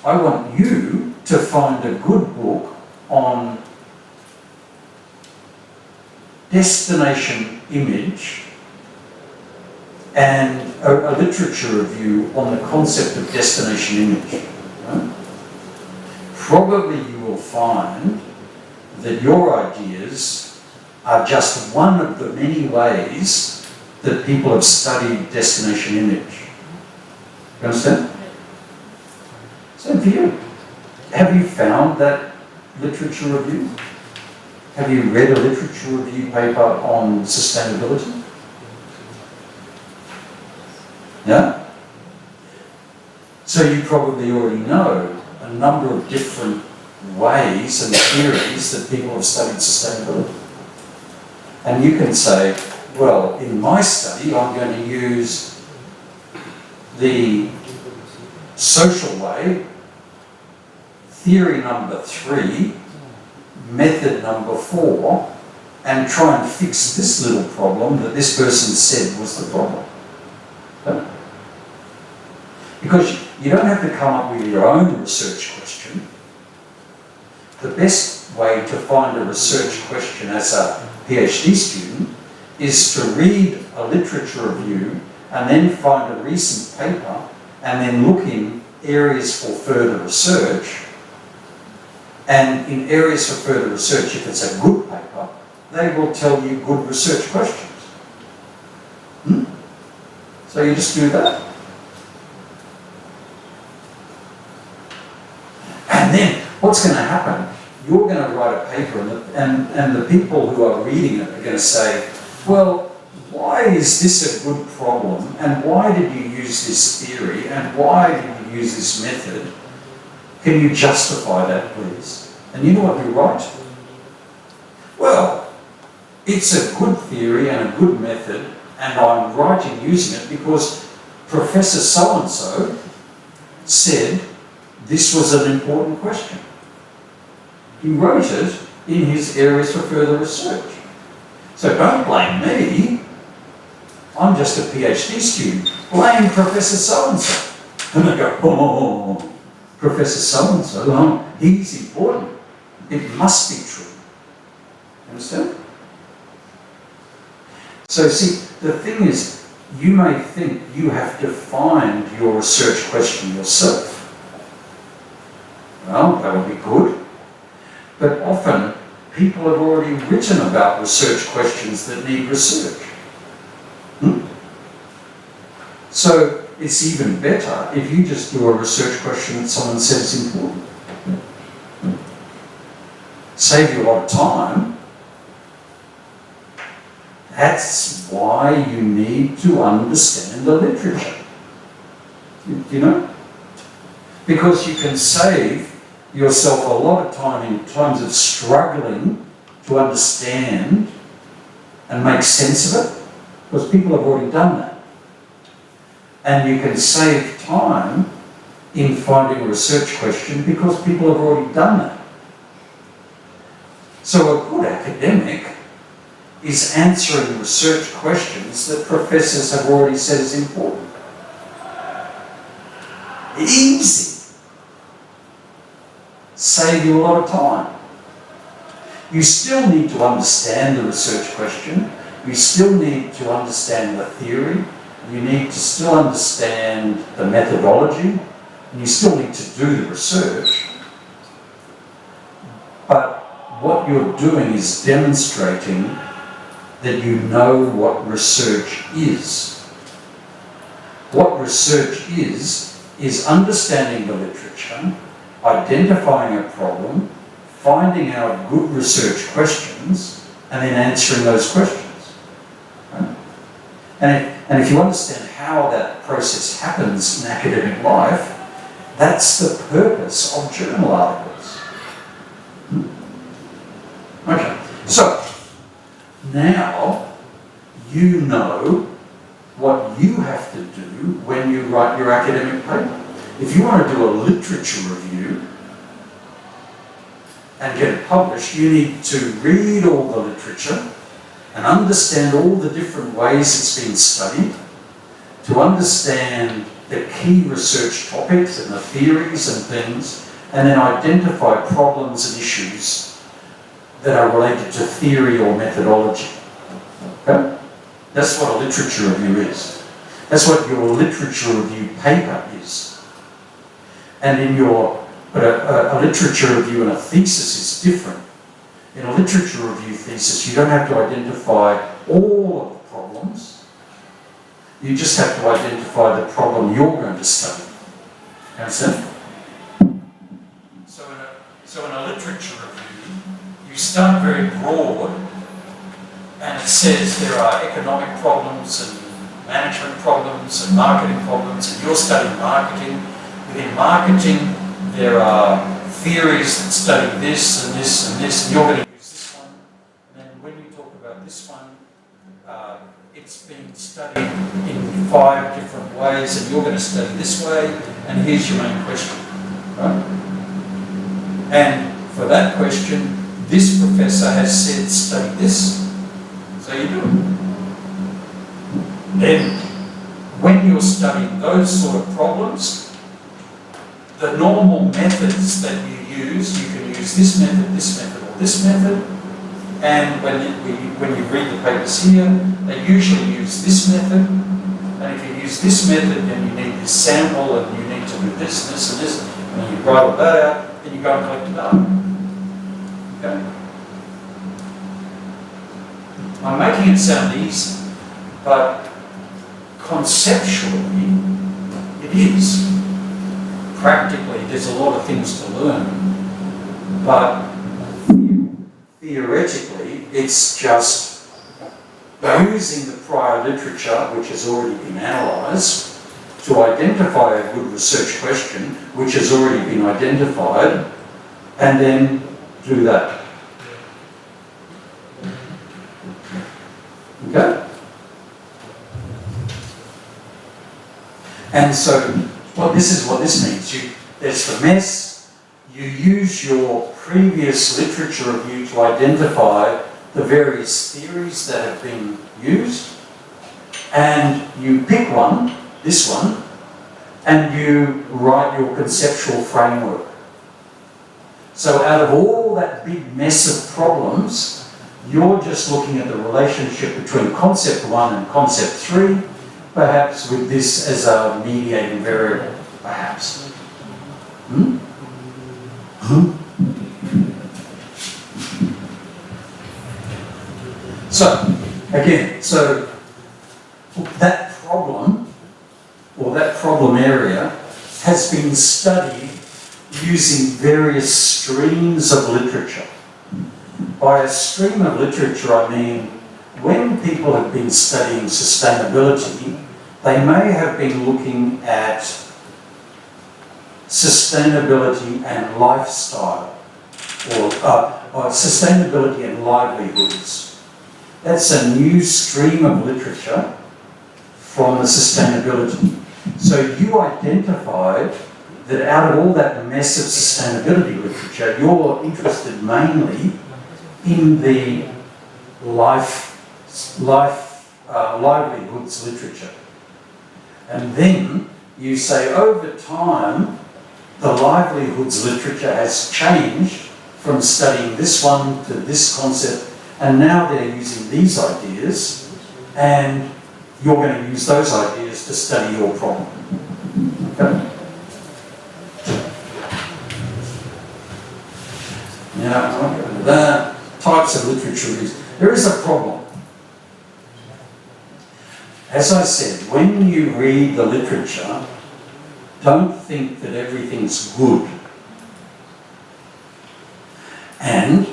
I want you to find a good book on destination image and a literature review on the concept of destination image. Right? Probably you will find that your ideas are just one of the many ways that people have studied destination image. You understand? Same for you. Have you found that literature review? Have you read a literature review paper on sustainability? Yeah? So you probably already know a number of different ways and theories that people have studied sustainability. And you can say, well, in my study, I'm going to use the social way, theory number 3, method number 4, and try and fix this little problem that this person said was the problem. Okay? Because you don't have to come up with your own research question. The best way to find a research question as a PhD student is to read a literature review and then find a recent paper and then look in areas for further research. And in areas for further research, if it's a good paper, they will tell you good research questions. So you just do that. And then what's going to happen? You're going to write a paper and the people who are reading it are going to say, well, why is this a good problem? And why did you use this theory? And why did you use this method? Can you justify that, please? And you know what we write? Well, it's a good theory and a good method, and I'm writing using it because Professor so-and-so said this was an important question. He wrote it in his areas for further research. So don't blame me. I'm just a PhD student. Blame Professor so-and-so. And they go, oh, Professor so-and-so, oh, he's important. It must be true. Understand? So see, the thing is, you may think you have to find your research question yourself. Well, that would be good. But often, people have already written about research questions that need research. So, it's even better if you just do a research question that someone says is important. Save you a lot of time. That's why you need to understand the literature. You know? Because you can save yourself a lot of time in times of struggling to understand and make sense of it, because people have already done that. And you can save time in finding a research question because people have already done that. So a good academic is answering research questions that professors have already said is important. Easy. Save you a lot of time. You still need to understand the research question. You still need to understand the theory. You need to still understand the methodology. And you still need to do the research. But what you're doing is demonstrating that you know what research is. What research is understanding the literature, identifying a problem, finding out good research questions, and then answering those questions. Right? And if you understand how that process happens in academic life, that's the purpose of journal articles. Okay, so now you know what you have to do when you write your academic paper. If you want to do a literature review and get it published, you need to read all the literature and understand all the different ways it's been studied, to understand the key research topics and the theories and things, and then identify problems and issues that are related to theory or methodology. Okay? That's what a literature review is. That's what your literature review paper is. And in your, but a literature review and a thesis is different. In a literature review thesis, you don't have to identify all of the problems. You just have to identify the problem you're going to study. You understand? So in a literature review, you start very broad, and it says there are economic problems and management problems and marketing problems, and you're studying marketing. Within marketing, there are theories that study this and this and this, and you're going to use this one. And then when you talk about this one, it's been studied in 5 different ways, and you're going to study this way, and here's your main question. Right? And for that question, this professor has said study this, so you do it. Then, when you're studying those sort of problems, the normal methods that you use, you can use this method, or this method. And when you read the papers here, they usually use this method. And if you use this method, then you need this sample, and you need to do this, this, and this. And you write all that out, then you go and collect the data. Okay? I'm making it sound easy, but conceptually, it is. Practically, there's a lot of things to learn, but theoretically, it's just using the prior literature, which has already been analysed, to identify a good research question, which has already been identified, and then do that. Okay? And so, well, this is what this means. There's the mess. You use your previous literature review to identify the various theories that have been used, and you pick one, this one, and you write your conceptual framework. So out of all that big mess of problems, you're just looking at the relationship between concept 1 and concept 3, perhaps with this as a mediating variable, perhaps. So, again, that problem, or that problem area has been studied using various streams of literature. By a stream of literature, I mean when people have been studying sustainability, they may have been looking at sustainability and lifestyle, or sustainability and livelihoods. That's a new stream of literature from the sustainability. So you identified that out of all that mess of sustainability literature, you're interested mainly in the livelihoods literature. And then you say over time, the livelihoods literature has changed from studying this one to this concept, and now they're using these ideas, and you're going to use those ideas to study your problem. Okay? Now, the types of literature reviews. There is a problem. As I said, when you read the literature, don't think that everything's good. And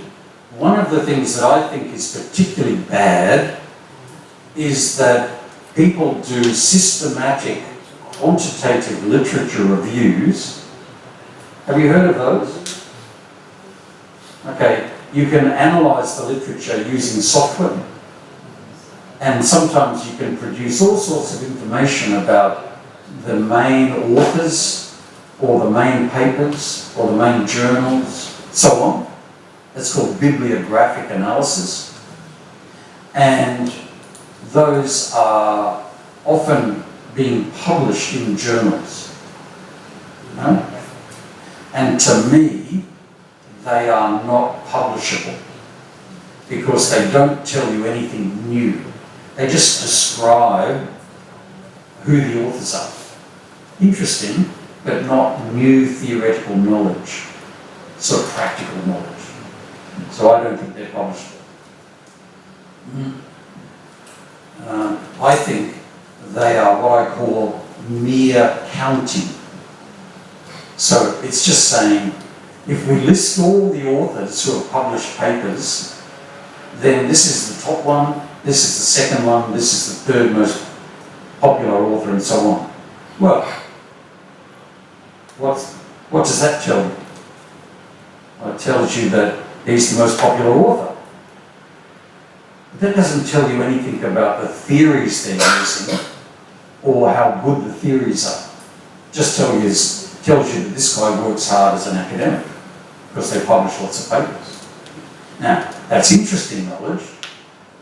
one of the things that I think is particularly bad is that people do systematic quantitative literature reviews. Have you heard of those? Okay, you can analyse the literature using software, and sometimes you can produce all sorts of information about the main authors, or the main papers, or the main journals, so on. It's called bibliographic analysis. And those are often being published in journals. No? And to me, they are not publishable because they don't tell you anything new. They just describe who the authors are. Interesting, but not new theoretical knowledge, sort of practical knowledge. So I don't think they're publishable. I think they are what I call mere counting. So it's just saying, if we list all the authors who have published papers, then this is the top one, this is the second one, this is the third most popular author, and so on. Well, what does that tell you? Well, it tells you that he's the most popular author. But that doesn't tell you anything about the theories they're using or how good the theories are. It just tells you that this guy works hard as an academic because they publish lots of papers. Now, that's interesting knowledge,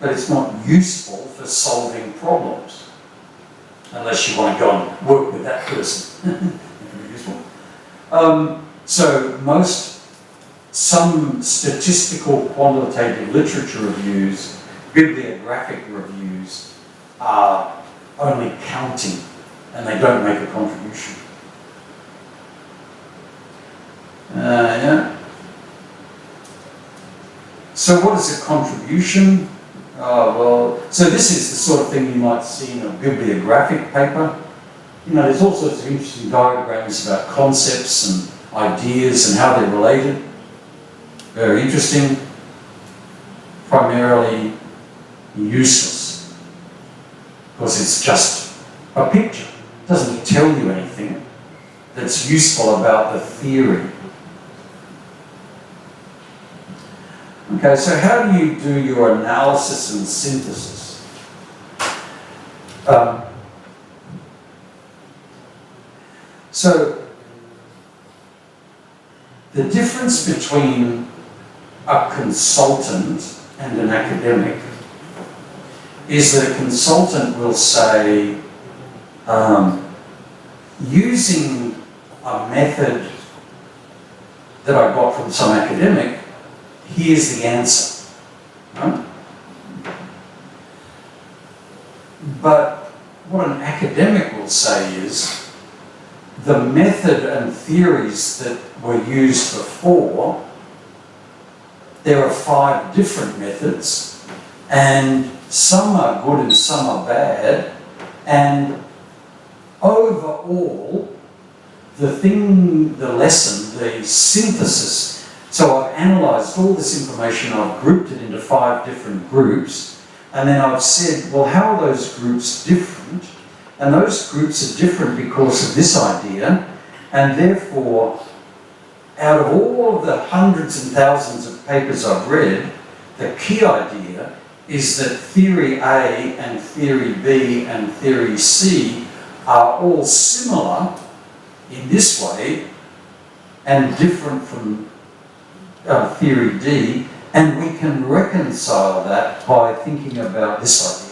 but it's not useful for solving problems unless you want to go and work with that person. It can be useful. So some statistical quantitative literature reviews, bibliographic reviews, are only counting and they don't make a contribution. Yeah. So what is a contribution? So this is the sort of thing you might see in a bibliographic paper. You know, there's all sorts of interesting diagrams about concepts and ideas and how they're related. Very interesting. Primarily useless. Because it's just a picture. It doesn't tell you anything that's useful about the theory. Okay, so how do you do your analysis and synthesis? So the difference between a consultant and an academic is that a consultant will say, using a method that I got from some academic, here's the answer. Right? But what an academic will say is, the method and theories that were used before, there are 5 different methods, and some are good and some are bad, and overall, the lesson, the synthesis. So I've analysed all this information, I've grouped it into 5 different groups, and then I've said, well, how are those groups different? And those groups are different because of this idea, and therefore, out of all of the hundreds and thousands of papers I've read, the key idea is that theory A and theory B and theory C are all similar in this way and different from theory D, and we can reconcile that by thinking about this idea.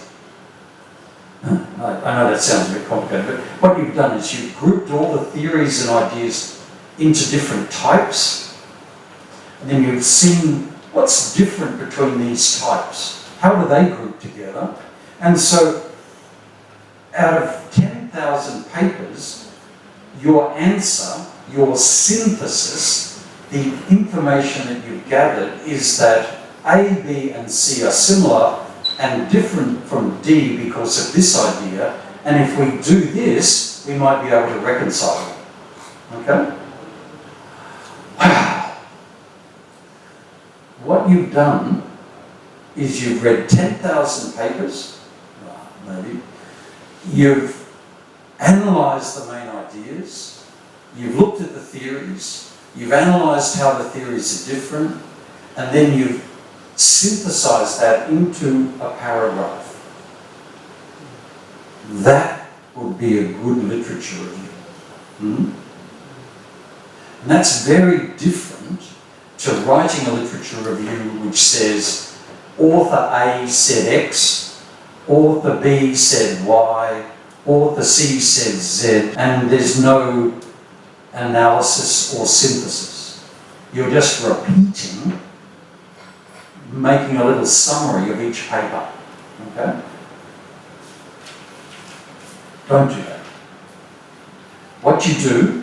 I know that sounds a bit complicated, but what you've done is you've grouped all the theories and ideas into different types, and then you've seen what's different between these types. How do they group together? And so, out of 10,000 papers, your answer, your synthesis, the information that you've gathered is that A, B, and C are similar and different from D because of this idea, and if we do this, we might be able to reconcile it. Okay? Wow. What you've done is you've read 10,000 papers, maybe. You've analysed the main ideas. You've looked at the theories. You've analysed how the theories are different. And then you've synthesised that into a paragraph. That would be a good literature review. And that's very different to writing a literature review which says, author A said X, author B said Y, author C said Z, and there's no analysis or synthesis. You're just repeating, making a little summary of each paper. Okay? Don't do that. What you do,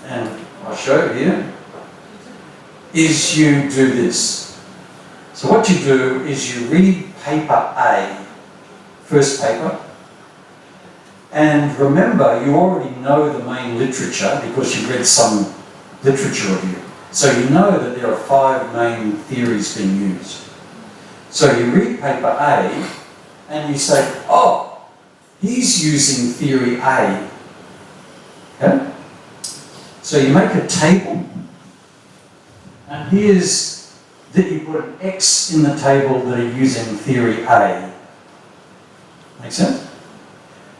and I'll show you here, is you do this. So what you do is you read paper A, first paper, and remember you already know the main literature because you've read some literature review. So you know that there are 5 main theories being used. So you read paper A and you say, oh, he's using theory A. Okay? So you make a table, and here's that you put an X in the table that are using theory A. Make sense?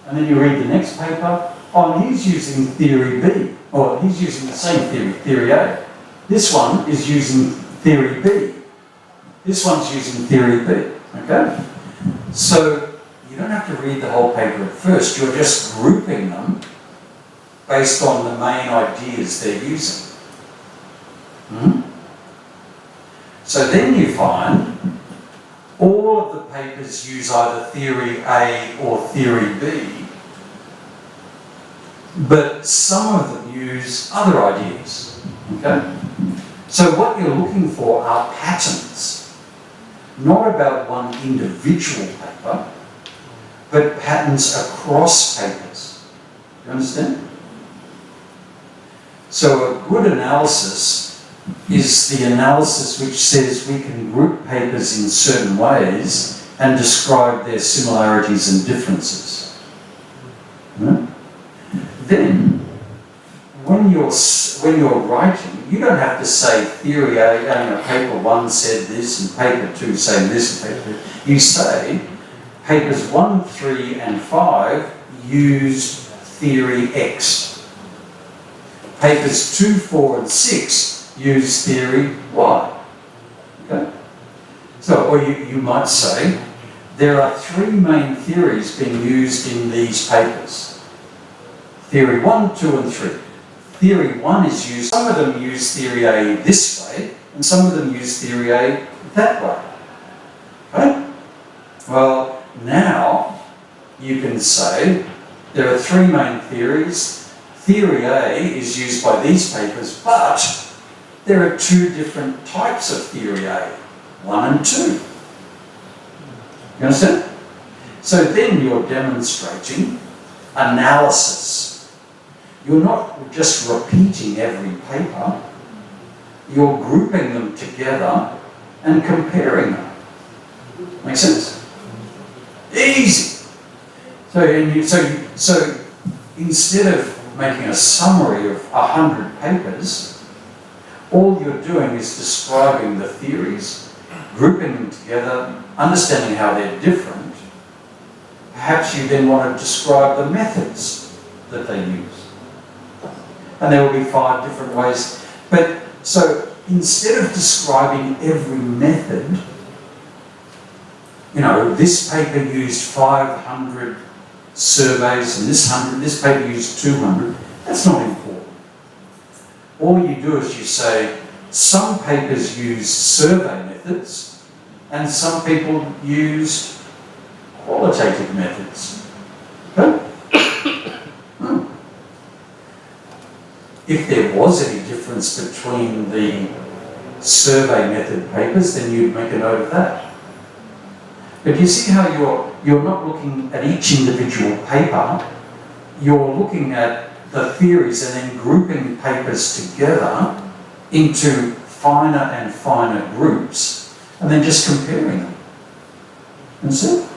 And then you read the next paper, oh, and he's using theory B, or he's using the same theory, theory A. This one is using theory B. This one's using theory B, okay? So you don't have to read the whole paper at first, you're just grouping them based on the main ideas they're using. So then you find all of the papers use either theory A or theory B, but some of them use other ideas. Okay? So what you're looking for are patterns, not about one individual paper, but patterns across papers. You understand? So a good analysis is the analysis which says we can group papers in certain ways and describe their similarities and differences. Then, when you're writing, you don't have to say theory A, paper 1 said this, and paper 2 saying this, and paper 2. You say papers 1, 3, and 5 used theory X. Papers 2, 4, and 6 use theory Y. Okay? So, or you might say, there are 3 main theories being used in these papers. Theory 1, 2, and 3. Theory 1 is used, some of them use theory A this way, and some of them use theory A that way. Okay? Well, now you can say there are 3 main theories. Theory A is used by these papers, but there are 2 different types of theory A, 1 and 2. You understand? So then you're demonstrating analysis. You're not just repeating every paper, you're grouping them together and comparing them. Make sense? Easy. So instead of making a summary of 100 papers, all you're doing is describing the theories, grouping them together, understanding how they're different. Perhaps you then want to describe the methods that they use. And there will be 5 different ways. But so instead of describing every method, you know, this paper used 500 surveys and this paper used 200, that's not important. All you do is you say, some papers use survey methods and some people use qualitative methods. Okay? If there was any difference between the survey method papers, then you'd make a note of that. But you see how you're not looking at each individual paper, you're looking at the theories and then grouping papers together into finer and finer groups and then just comparing them. And so,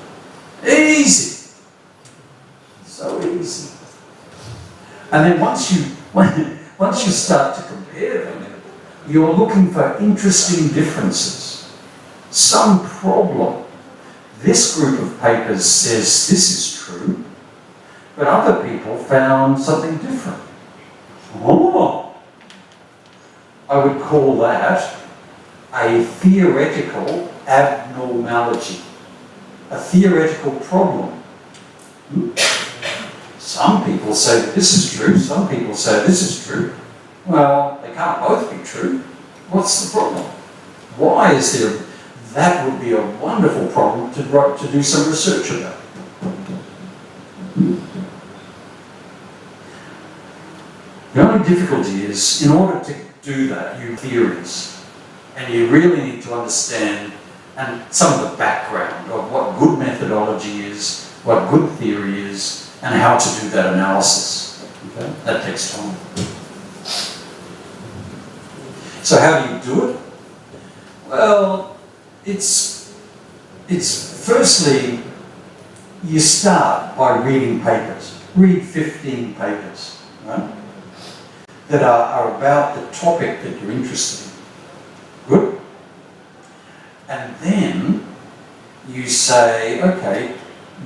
easy. So easy. And then once you start to compare them, you're looking for interesting differences. Some problem. This group of papers says this is true, but other people found something different. Oh, I would call that a theoretical abnormality, a theoretical problem. Some people say that this is true, some people say this is true. Well, they can't both be true. What's the problem? Why is there? That would be a wonderful problem to do some research about. The only difficulty is, in order to do that, you theories, and you really need to understand and some of the background of what good methodology is, what good theory is, and how to do that analysis. Okay? That takes time. So how do you do it? Well, it's firstly, you start by reading papers. Read 15 papers, right? That are about the topic that you're interested in. Good? And then you say, okay,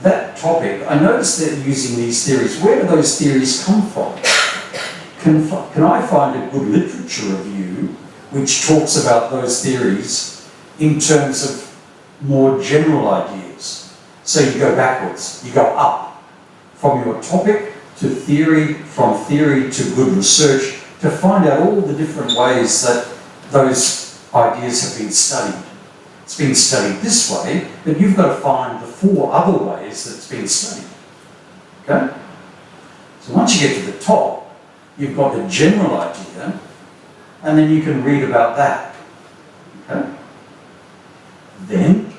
that topic, I notice they're using these theories. Where do those theories come from? Can I find a good literature review which talks about those theories in terms of more general ideas? So you go backwards, you go up from your topic to theory, from theory to good research, to find out all the different ways that those ideas have been studied. It's been studied this way, but you've got to find the 4 other ways that it's been studied. Okay? So once you get to the top, you've got the general idea, and then you can read about that. Okay? Then,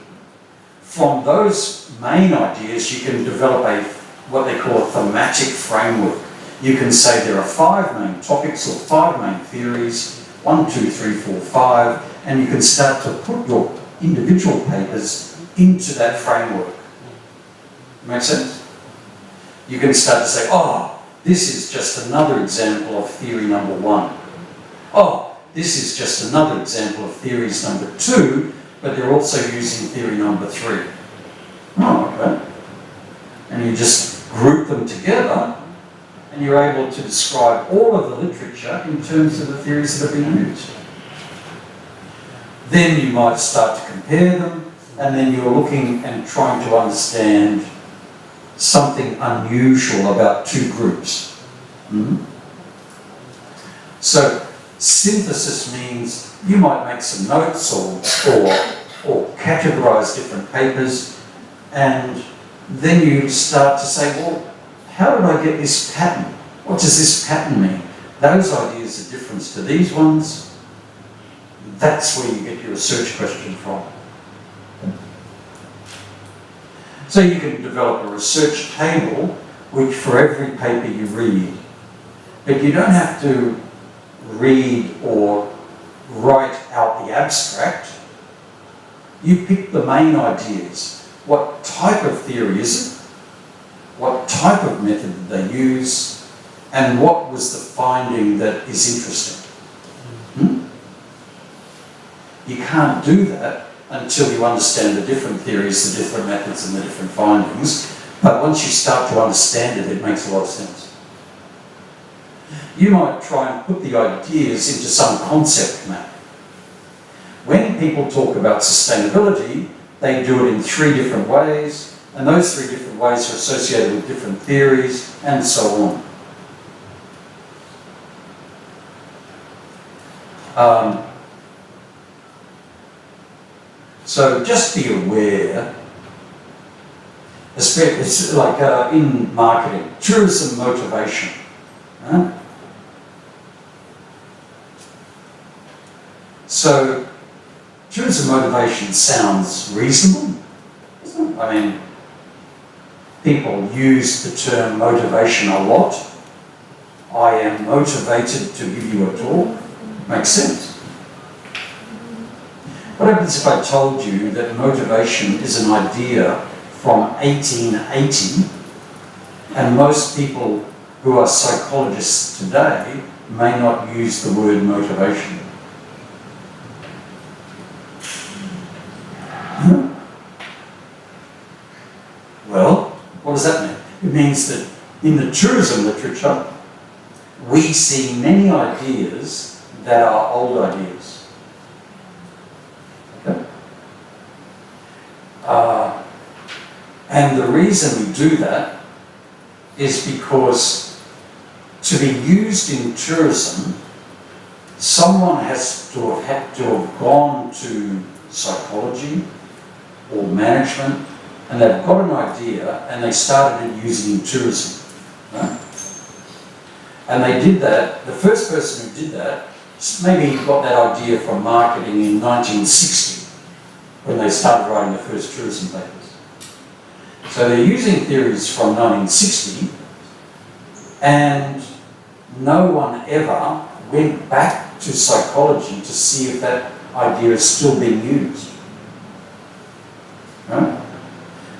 from those main ideas, you can develop what they call a thematic framework. You can say there are 5 main topics or 5 main theories, 1, 2, 3, 4, 5, and you can start to put your individual papers into that framework. Make sense? You can start to say, oh, this is just another example of theory number 1. Oh, this is just another example of theories number 2, but they're also using theory number 3. Oh, okay. And you just group them together, and you're able to describe all of the literature in terms of the theories that are being used. Then you might start to compare them, and then you're looking and trying to understand something unusual about 2 groups. So synthesis means you might make some notes or categorize different papers, and then you start to say, well, how did I get this pattern? What does this pattern mean? Those ideas are different to these ones. That's where you get your research question from. So you can develop a research table which for every paper you read, but you don't have to read or write out the abstract. You pick the main ideas. What type of theory is it? What type of method did they use? And what was the finding that is interesting? You can't do that until you understand the different theories, the different methods and the different findings. But once you start to understand it, it makes a lot of sense. You might try and put the ideas into some concept map. When people talk about sustainability, they do it in 3 different ways, and those 3 different ways are associated with different theories, and so on. So just be aware, it's like in marketing, tourism motivation. Huh? So tourism motivation sounds reasonable, isn't it? I mean, people use the term motivation a lot. I am motivated to give you a talk. Makes sense. What happens if I told you that motivation is an idea from 1880, and most people who are psychologists today may not use the word motivation? Well, what does that mean? It means that in the tourism literature, we see many ideas that are old ideas. Okay? And the reason we do that is because to be used in tourism, someone has to have had to have gone to psychology or management, and they've got an idea and they started using tourism. Right? And they did that, the first person who did that, maybe got that idea from marketing in 1960, when they started writing the first tourism papers. So they're using theories from 1960, and no one ever went back to psychology to see if that idea is still being used. Right?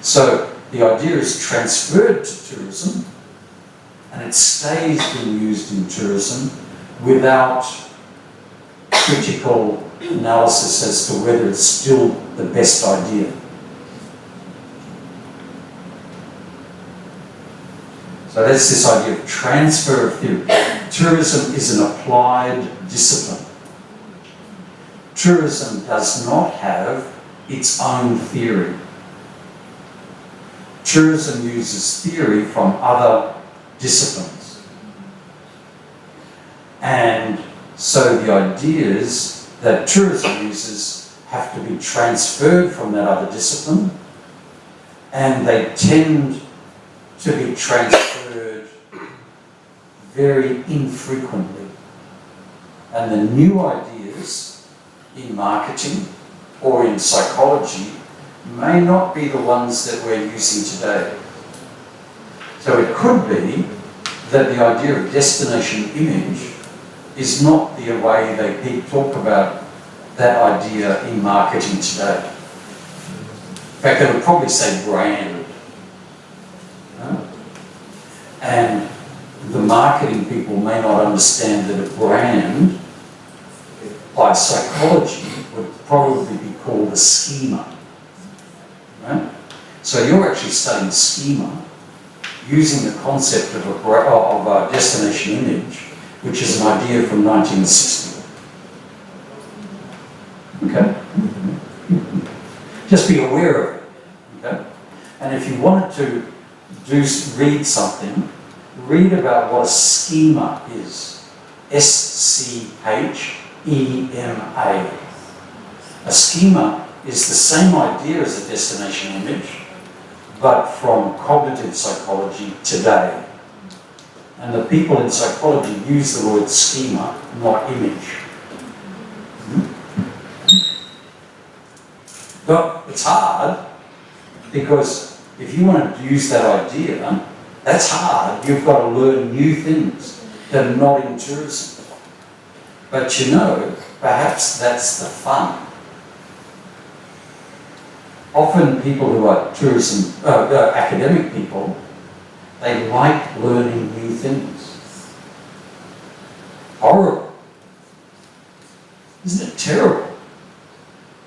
So the idea is transferred to tourism, and it stays being used in tourism without critical analysis as to whether it's still the best idea. So that's this idea of transfer of theory. Tourism is an applied discipline. Tourism does not have its own theory. Tourism uses theory from other disciplines. And so the ideas that tourism uses have to be transferred from that other discipline, and they tend to be transferred very infrequently. And the new ideas in marketing or in psychology may not be the ones that we're using today. So it could be that the idea of destination image is not the way they talk about that idea in marketing today. In fact, they would probably say brand. And the marketing people may not understand that a brand, by psychology, would probably be called a schema. Right? So you're actually studying schema using the concept of a destination image, which is an idea from 1960. Okay? Just be aware of it. Okay? And if you wanted to read something, read about what a schema is. S-C-H-E-M-A. A schema is the same idea as a destination image, but from cognitive psychology today. And the people in psychology use the word schema, not image. But it's hard, because if you want to use that idea That's hard. You've got to learn new things that are not in tourism. But you know, perhaps that's the fun. Often people who are tourism, academic people, they like learning new things. Horrible. Isn't it terrible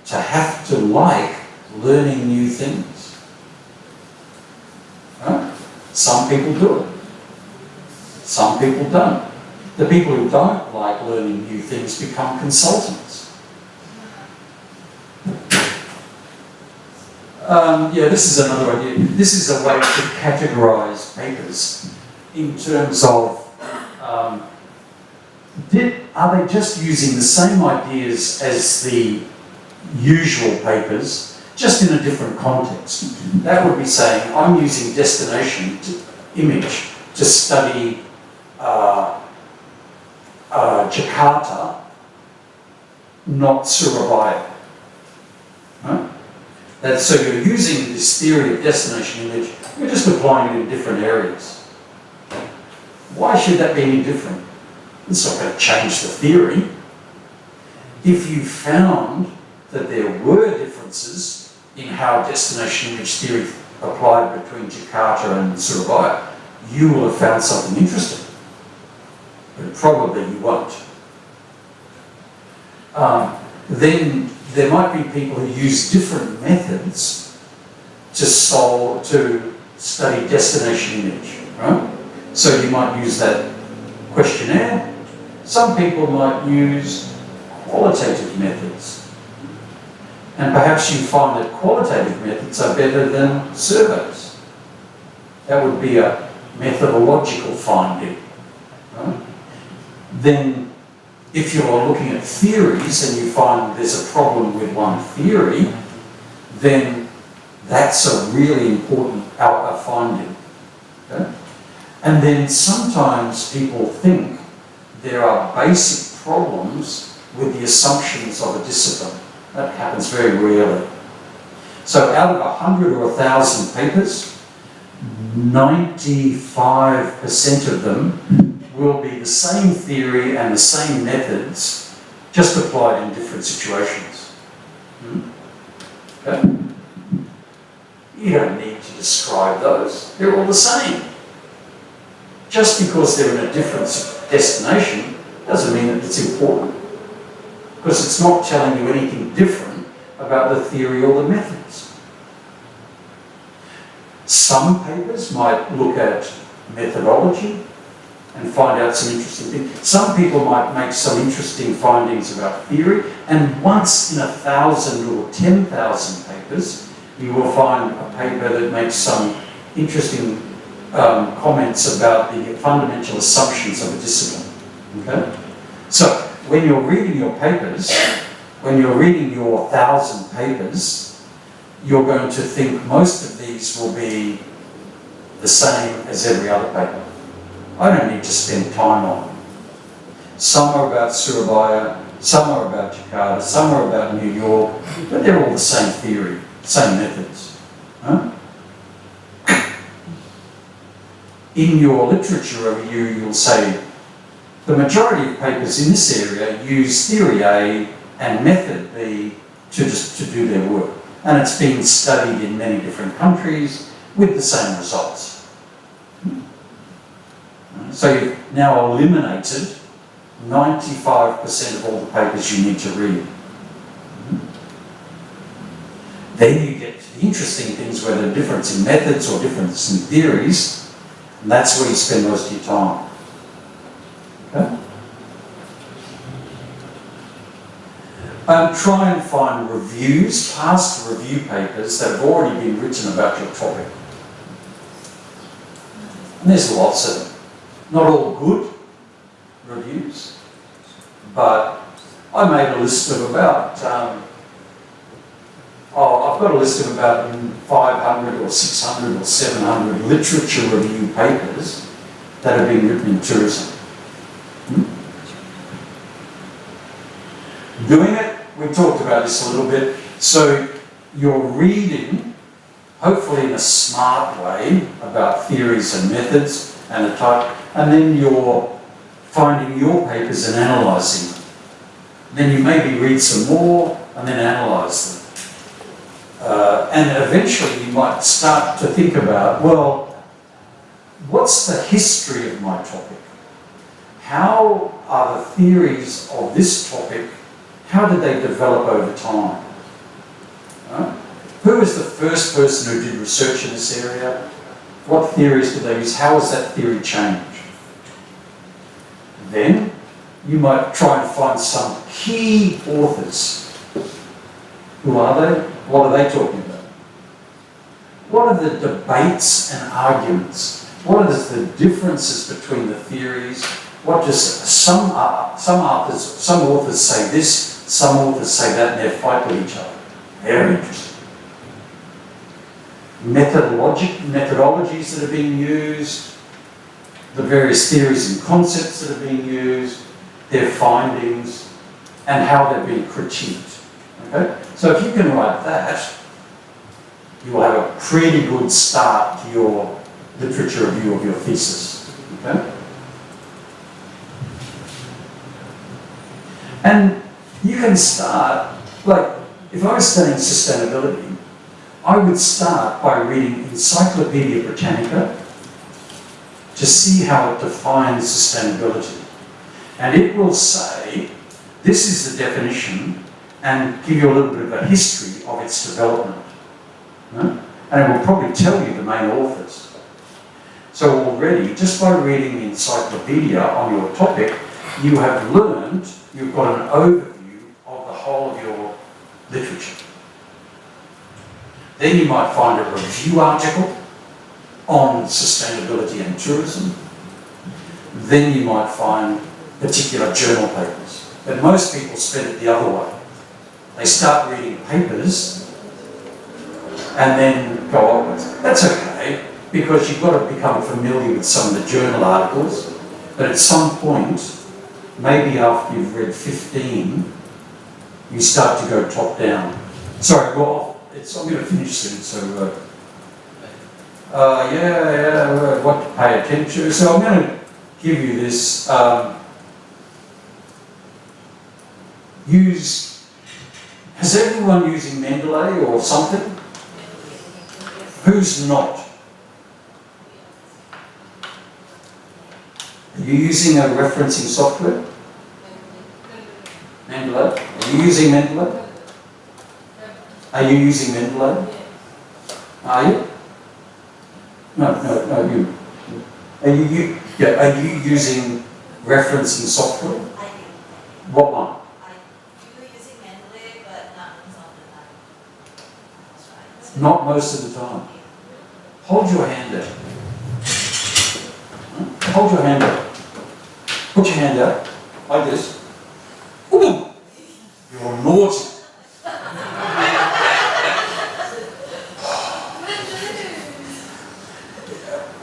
to have to like learning new things? Right? Some people do it. Some people don't. The people who don't like learning new things become consultants. This is another idea. This is a way to categorise papers in terms of are they just using the same ideas as the usual papers, just in a different context? That would be saying, I'm using destination image to study Jakarta, not Surabaya. Right? So you're using this theory of destination image, you're just applying it in different areas. Why should that be any different? It's not going to change the theory. If you found that there were differences in how destination image theory applied between Jakarta and Surabaya, you will have found something interesting. But probably you won't. Then there might be people who use different methods to study destination image, right? So you might use that questionnaire. Some people might use qualitative methods. And perhaps you find that qualitative methods are better than surveys. That would be a methodological finding. Right? Then, if you're looking at theories and you find there's a problem with one theory, then that's a really important finding. Okay? And then sometimes people think there are basic problems with the assumptions of a discipline. That happens very rarely. So out of 100 or 1,000 papers, 95% of them will be the same theory and the same methods, just applied in different situations. Okay? You don't need to describe those. They're all the same. Just because they're in a different destination doesn't mean that it's important. Because it's not telling you anything different about the theory or the methods. Some papers might look at methodology and find out some interesting things. Some people might make some interesting findings about theory, and once in 1,000 or 10,000 papers, you will find a paper that makes some interesting comments about the fundamental assumptions of a discipline. Okay? So, when you're reading your papers, when you're reading your 1,000 papers, you're going to think most of these will be the same as every other paper. I don't need to spend time on them. Some are about Surabaya, some are about Jakarta, some are about New York, but they're all the same theory, same methods. Huh? In your literature review, you'll say, the majority of papers in this area use theory A and method B to do their work. And it's been studied in many different countries with the same results. So you've now eliminated 95% of all the papers you need to read. Then you get to the interesting things where there are difference in methods or difference in theories, and that's where you spend most of your time. Okay? Try and find reviews, past review papers that have already been written about your topic. And there's lots of them. Not all good reviews, but I made a list of about, I've got a list of about 500 or 600 or 700 literature review papers that have been written in tourism. Doing it, we talked about this a little bit, so you're reading hopefully in a smart way, about theories and methods and the type, and then you're finding your papers and analysing them. Then you maybe read some more and then analyse them. And eventually you might start to think about, well, what's the history of my topic? How are the theories of this topic, how did they develop over time? Who was the first person who did research in this area? What theories did they use? How has that theory changed? Then you might try and find some key authors. Who are they? What are they talking about? What are the debates and arguments? What are the differences between the theories? What does some authors say this, some authors say that, and they fight with each other. Very interesting. Methodologies that are being used, the various theories and concepts that are being used, their findings, and how they're being critiqued. Okay? So if you can write that, you will have a pretty good start to your literature review of your thesis. Okay? And you can start, like, if I was studying sustainability, I would start by reading Encyclopedia Britannica to see how it defines sustainability. And it will say, this is the definition, and give you a little bit of a history of its development. And it will probably tell you the main authors. So already, just by reading the encyclopedia on your topic, you have learned, you've got an overview of the whole of your literature. Then you might find a review article on sustainability and tourism. Then you might find particular journal papers. But most people spend it the other way. They start reading papers and then go onwards. That's okay, because you've got to become familiar with some of the journal articles. But at some point, maybe after you've read 15, you start to go top down. Sorry, well, I'm going to finish soon, so what to pay attention to. So I'm going to give you this. Has everyone using Mendeley or something? Who's not? Are you using a referencing software? Mendeley? Are you using Mendeley? Are you using Mendeley? Are you? No, you. Are you using referencing software? I do. What one? I do using Mendeley, but not most of the time. That's right. Not most of the time. Hold your hand out. Hold your hand out. Put your hand out like this. Ooh, you're naughty.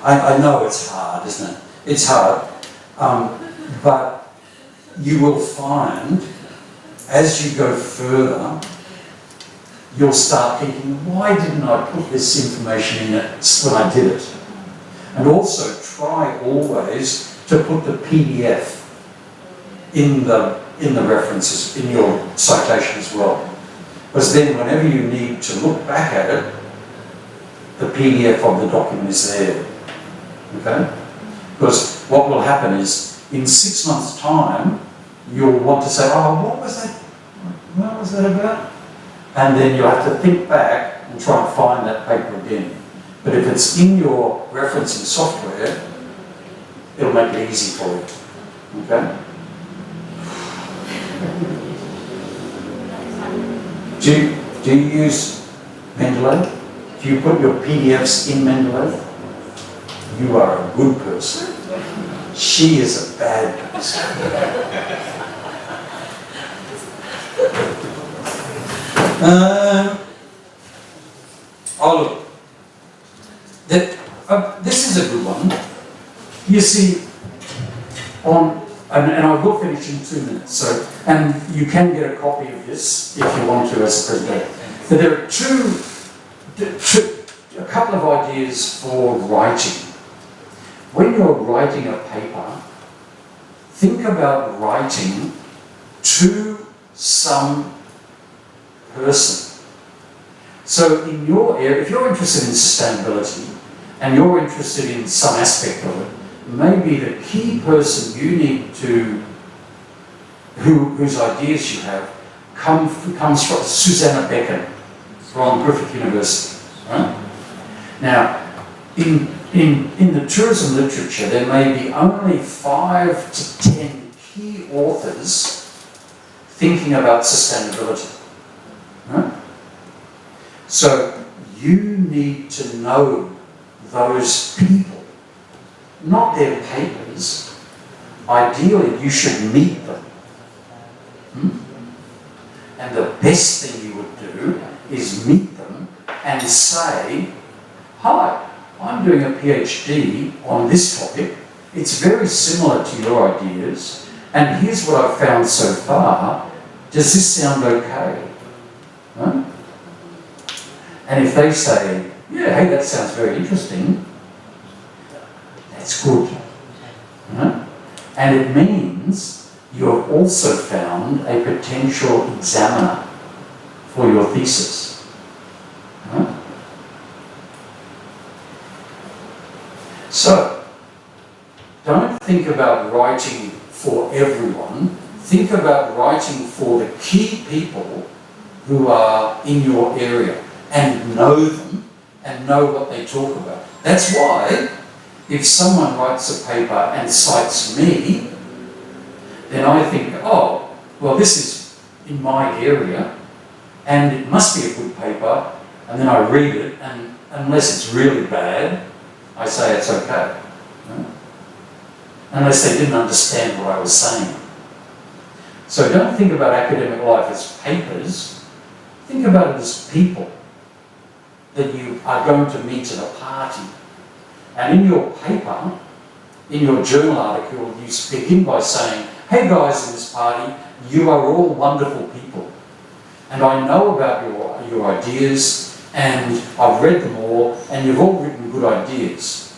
I know it's hard, isn't it? It's hard. But you will find, as you go further, you'll start thinking, why didn't I put this information in it when I did it? And also try always to put the PDF in the references, in your citation as well. Because then whenever you need to look back at it, the PDF of the document is there. Okay? Because what will happen is, in 6 months' time, you'll want to say, oh, what was that? What was that about? And then you'll have to think back and try and find that paper again. But if it's in your referencing software, it'll make it easy for you. Okay? Do you use Mendeley? Do you put your PDFs in Mendeley? You are a good person. She is a bad person. Oh look, this is a good one. You see, and I will finish in 2 minutes. So, and you can get a copy of this if you want to as a presentation. But there are two a couple of ideas for writing. When you're writing a paper, think about writing to some person. So in your area, if you're interested in sustainability and you're interested in some aspect of it, maybe the key person you need to, whose ideas you have, comes from Susanna Becken from Griffith University. Right? Now, in the tourism literature, there may be only 5 to 10 key authors thinking about sustainability. Right? So you need to know those people, not their papers. Ideally, you should meet them. And the best thing you would do is meet them and say, "Hi, I'm doing a PhD on this topic. It's very similar to your ideas, and here's what I've found so far. Does this sound okay?" Right? And if they say, "Yeah, hey, that sounds very interesting," that's good. Right? And it means you have also found a potential examiner for your thesis. Right? So, don't think about writing for everyone. Think about writing for the key people who are in your area and know them and know what they talk about. That's why if someone writes a paper and cites me, then I think, oh, well, this is in my area and it must be a good paper, and then I read it, and unless it's really bad, I say it's okay. Right? Unless they didn't understand what I was saying. So don't think about academic life as papers, think about it as people that you are going to meet at a party. And in your paper, in your journal article, you begin by saying, "Hey guys in this party, you are all wonderful people. And I know about your ideas, and I've read them all, and you've all written good ideas.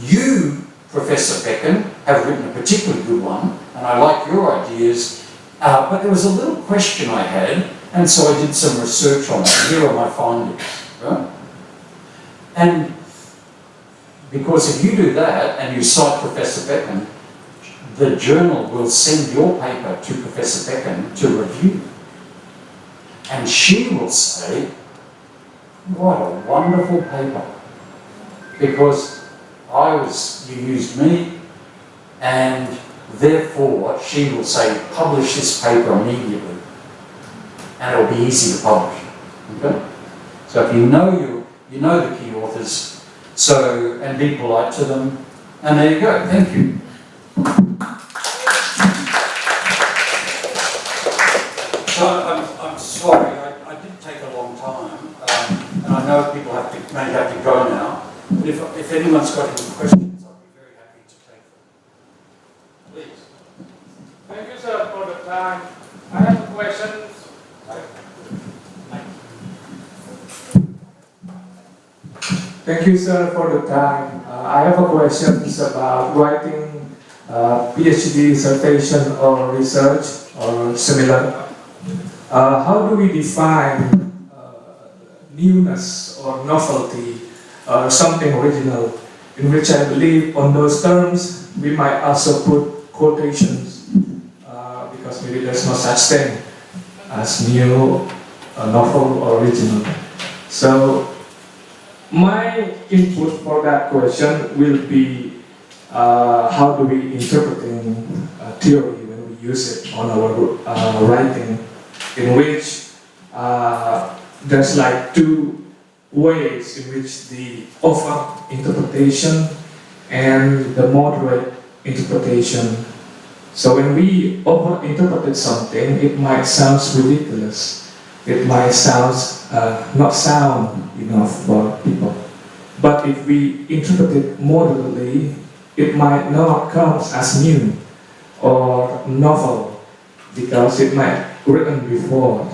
You, Professor Becken, have written a particularly good one, and I like your ideas, but there was a little question I had, and so I did some research on it. Here are my findings." Right? And because if you do that, and you cite Professor Becken, the journal will send your paper to Professor Becken to review. And she will say, "What a wonderful paper. Because you used me, and therefore," she will say, "publish this paper immediately. And it'll be easy to publish." Okay? So if you know the key authors, and be polite to them, and there you go. Thank you. So I'm sorry, I did take a long time, and I know people may have to go now. But if anyone's got any questions, I'd be very happy to take them. Please. Thank you, sir, for the time. I have a question. Thank you, sir, for the time. I have a question about writing PhD dissertation or research or similar. How do we define newness or novelty or something original? In which I believe on those terms we might also put quotations because maybe there's no such thing as new, novel, or original. So my input for that question will be how do we interpret theory when we use it on our writing, in which there's like two ways in which the over interpretation and the moderate interpretation. So when we over interpret something, it might sound ridiculous. It might not sound enough for people. But if we interpret it moderately, it might not come as new or novel because it might written before.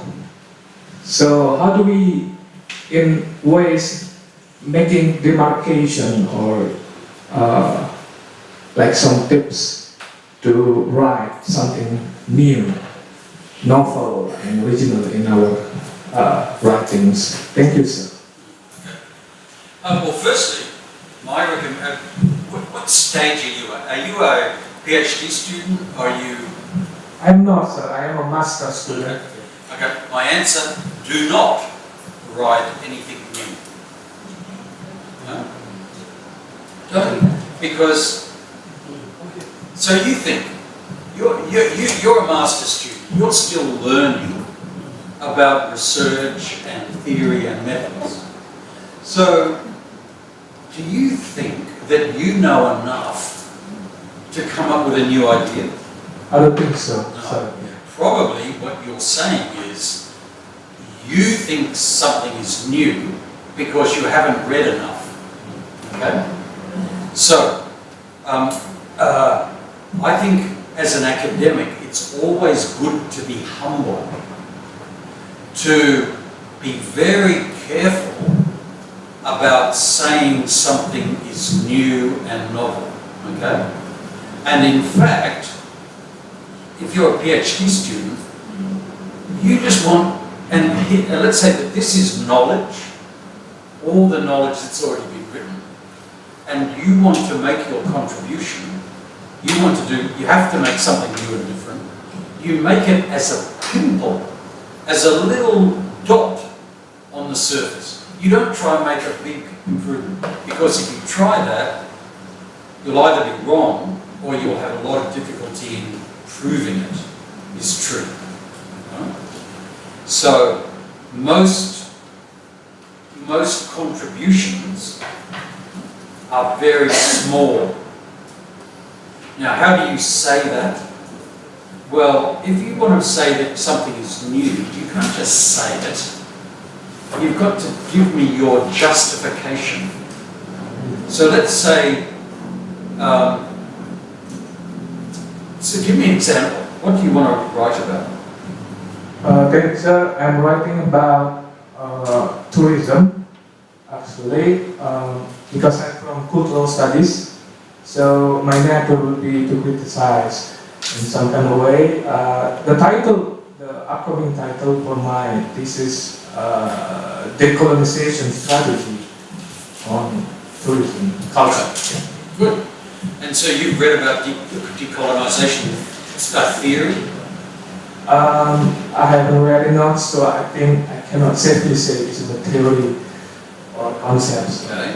So how do we, in ways, making demarcation or like some tips to write something new, novel and original in our writings. Thank you, sir. Well, firstly, my what stage are you at? Are you a PhD student? Are you? I'm not, sir. I am a master student. Okay. My answer: do not write anything new. No? Don't, because. So you think you're a master student. You're still learning about research and theory and methods. So, do you think that you know enough to come up with a new idea? I don't think so, No. sir. Probably what you're saying is you think something is new because you haven't read enough. Okay? So, I think as an academic, it's always good to be humble, to be very careful about saying something is new and novel, okay? And in fact, if you're a PhD student, you just want, and let's say that this is knowledge, all the knowledge that's already been written, and you want to make your contribution, you have to make something new and different. You make it as a pimple, as a little dot on the surface. You don't try and make a big improvement, because if you try that, you'll either be wrong or you'll have a lot of difficulty in proving it is true. Right? So most contributions are very small. Now, how do you say that? Well, if you want to say that something is new, you can't just say it. You've got to give me your justification. So let's say, so give me an example. What do you want to write about? Thank you, sir. I'm writing about tourism, actually, because I'm from cultural studies. So my method would be to criticize in some kind of way. The upcoming title for my thesis, decolonization strategy on tourism culture. Good. And so you've read about decolonization theory? I haven't read enough, so I think I cannot safely say this is a theory or concepts. Okay.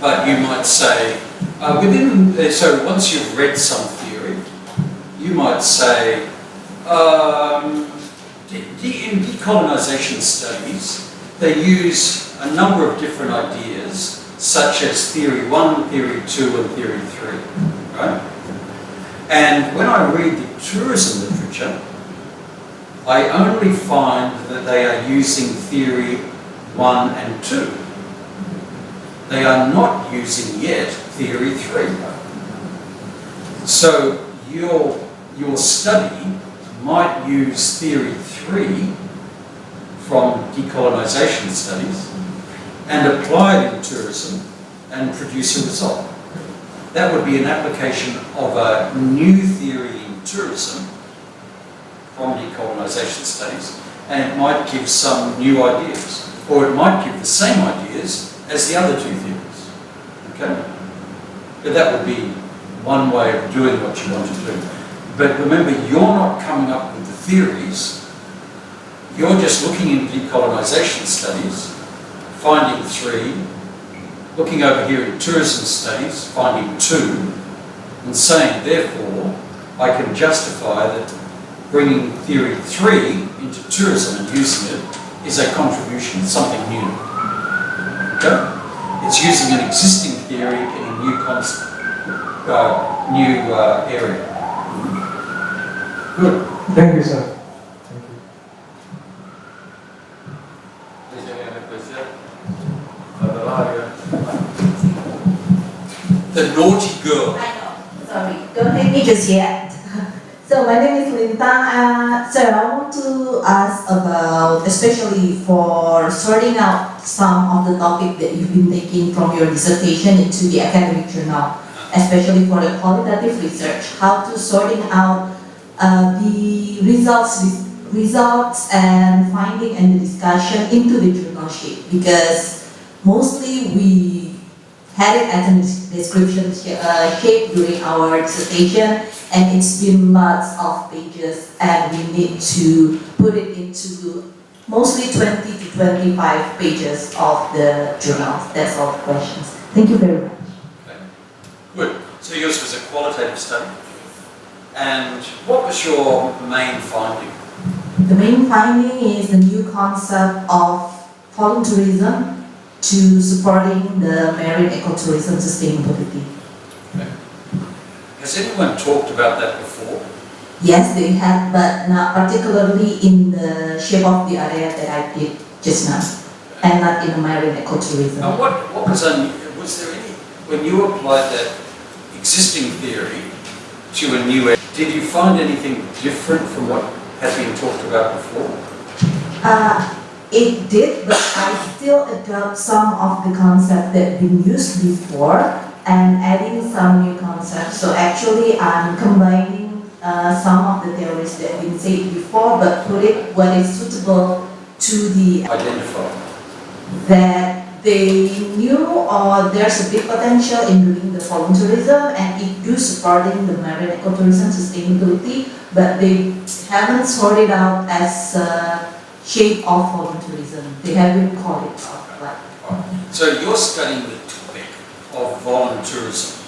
But you might say, so once you've read some theory, you might say, in decolonization studies, they use a number of different ideas, such as theory 1, theory 2, and theory 3, right? And when I read the tourism literature, I only find that they are using theory 1 and 2. They are not using yet theory 3. So your study might use theory 3 from decolonization studies and apply it in tourism and produce a result. That would be an application of a new theory in tourism from decolonization studies, and it might give some new ideas, or it might give the same ideas as the other two theories. Okay? But that would be one way of doing what you want to do. But remember, you're not coming up with the theories, you're just looking in decolonization studies, finding 3, looking over here in tourism studies, finding 2, and saying, therefore, I can justify that bringing theory 3 into tourism and using it is a contribution, something new. Okay? It's using an existing theory in a new area. Good. Thank you, sir. Thank you. Is there any question? The naughty girl. I know. Sorry, don't hate me just yet. So my name is Linta. Sir, I want to ask about, especially for sorting out some of the topic that you've been taking from your dissertation into the academic journal, especially for the qualitative research, how to sorting out the results and finding and the discussion into the journal sheet, because mostly we had it as a description shape during our dissertation, and it's been lots of pages, and we need to put it into mostly 20 to 25 pages of the journal. That's all the questions. Thank you very much. Okay. Good. So yours was a qualitative study. And what was your main finding? The main finding is the new concept of volunteerism to supporting the marine ecotourism sustainability. Okay. Has anyone talked about that before? Yes, they have, but not particularly in the shape of the area that I did just now, and not in the marine ecotourism. Now what was there any, when you applied that existing theory to a new area, did you find anything different from what had been talked about before? It did, but I still adopt some of the concepts that been used before and adding some new concepts. So actually I'm combining some of the theories that been said before, but put it what is suitable to the Identify. that they knew or there's a big potential in doing the volunteerism and it do supporting the marine ecotourism sustainability, but they haven't sorted out as a shape of volunteerism. They haven't called it out like. So you're studying the topic of volunteerism.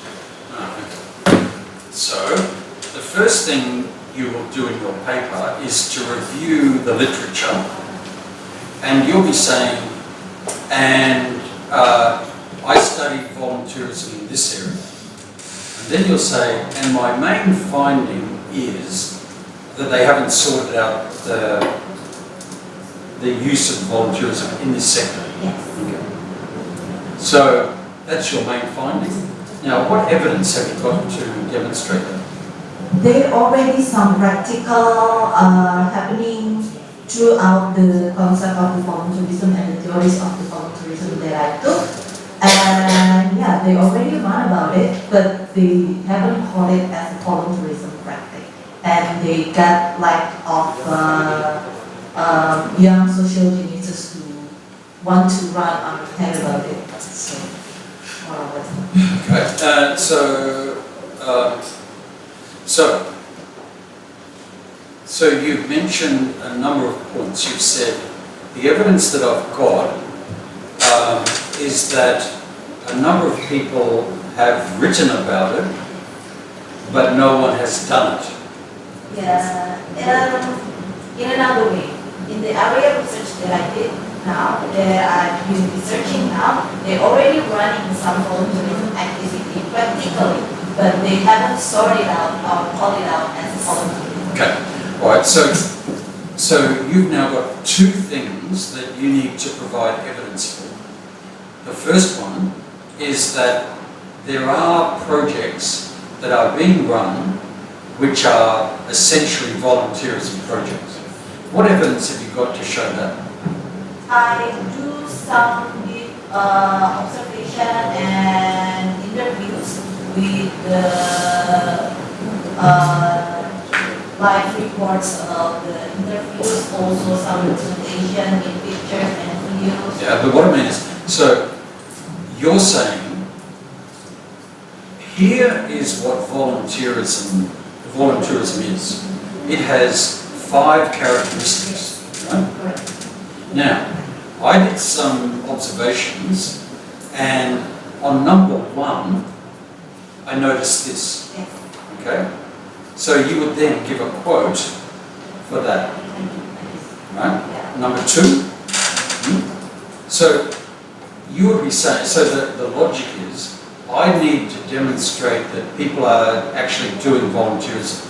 So the first thing you will do in your paper is to review the literature, and you'll be saying, and I studied volunteerism in this area. And then you'll say, and my main finding is that they haven't sorted out the use of volunteerism in this sector. Yes. Okay. So that's your main finding. Now, what evidence have you got to demonstrate that? There already some practical happening throughout the concept of the volunteerism and the theories of the volunteerism that I took. And yeah, they already run about it, but they haven't called it as a volunteerism practice. And they got lack of young social geniuses who want to run on head about it. So, more or less. Okay. So you've mentioned a number of points. You've said the evidence that I've got is that a number of people have written about it, but no one has done it. Yeah, in another way, in the area of research that I did now, that I've been researching now, they're already running some volunteerism activity practically, but they haven't sorted out or called it out as volunteerism. Okay, all right, so you've now got two things that you need to provide evidence for. The first one is that there are projects that are being run which are essentially volunteerism projects. What evidence have you got to show that? I do some observation and interviews with the live reports about the interviews, also some presentation in pictures and videos. Yeah, but what I mean is, so you're saying, here is what volunteerism is. It has 5 characteristics, right? Now, I did some observations, and on number 1, I noticed this, okay? So you would then give a quote for that, right? Number 2, so you would be saying, so the logic is, I need to demonstrate that people are actually doing volunteerism.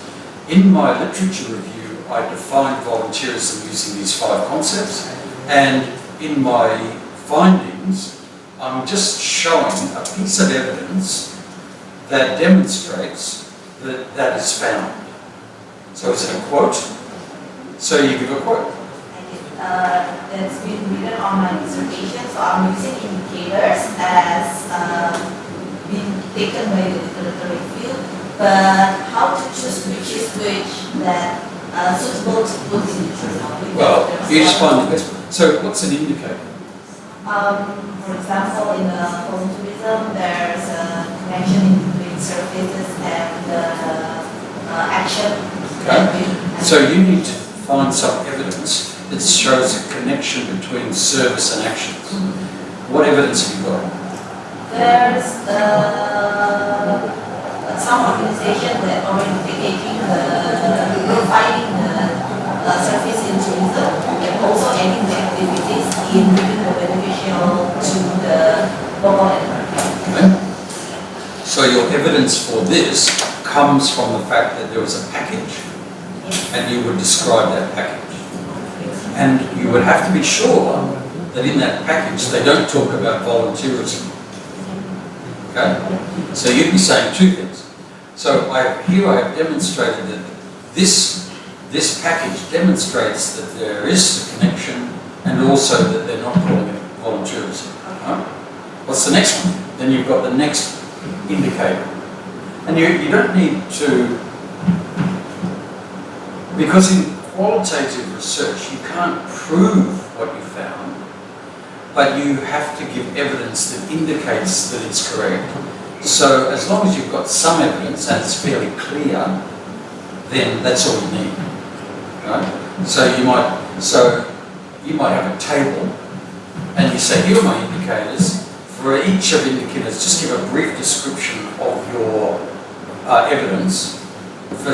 In my literature review, I defined volunteerism using these 5 concepts, and in my findings, I'm just showing a piece of evidence that demonstrates that that is found. So is it a quote? So you give a quote. that's been written on my dissertation. So I'm using indicators as been taken by the literature review, but how to choose which is which that suitable to put in the journal. Well, you just find the best. So what's an indicator? For example, in volunteerism, there's a connection between services and action. Okay. So you need to find some evidence that shows a connection between service and actions. What evidence have you got? There's some organization that already taking providing the service in tourism and also adding the activities in making the beneficial to the local environment. Okay. So your evidence for this comes from the fact that there was a package and you would describe that package. And you would have to be sure that in that package they don't talk about volunteerism. Okay? So you'd be saying two things. So I have demonstrated that this package demonstrates that there is a connection and also that they're not calling it volunteerism. Right? What's the next one? Then you've got the next indicator. And you don't need to, because in qualitative research you can't prove what you found, but you have to give evidence that indicates that it's correct. So as long as you've got some evidence and it's fairly clear, then that's all you need. Right? So you might have a table and you say, here are my indicators. For each of the indicators, just give a brief description of your evidence.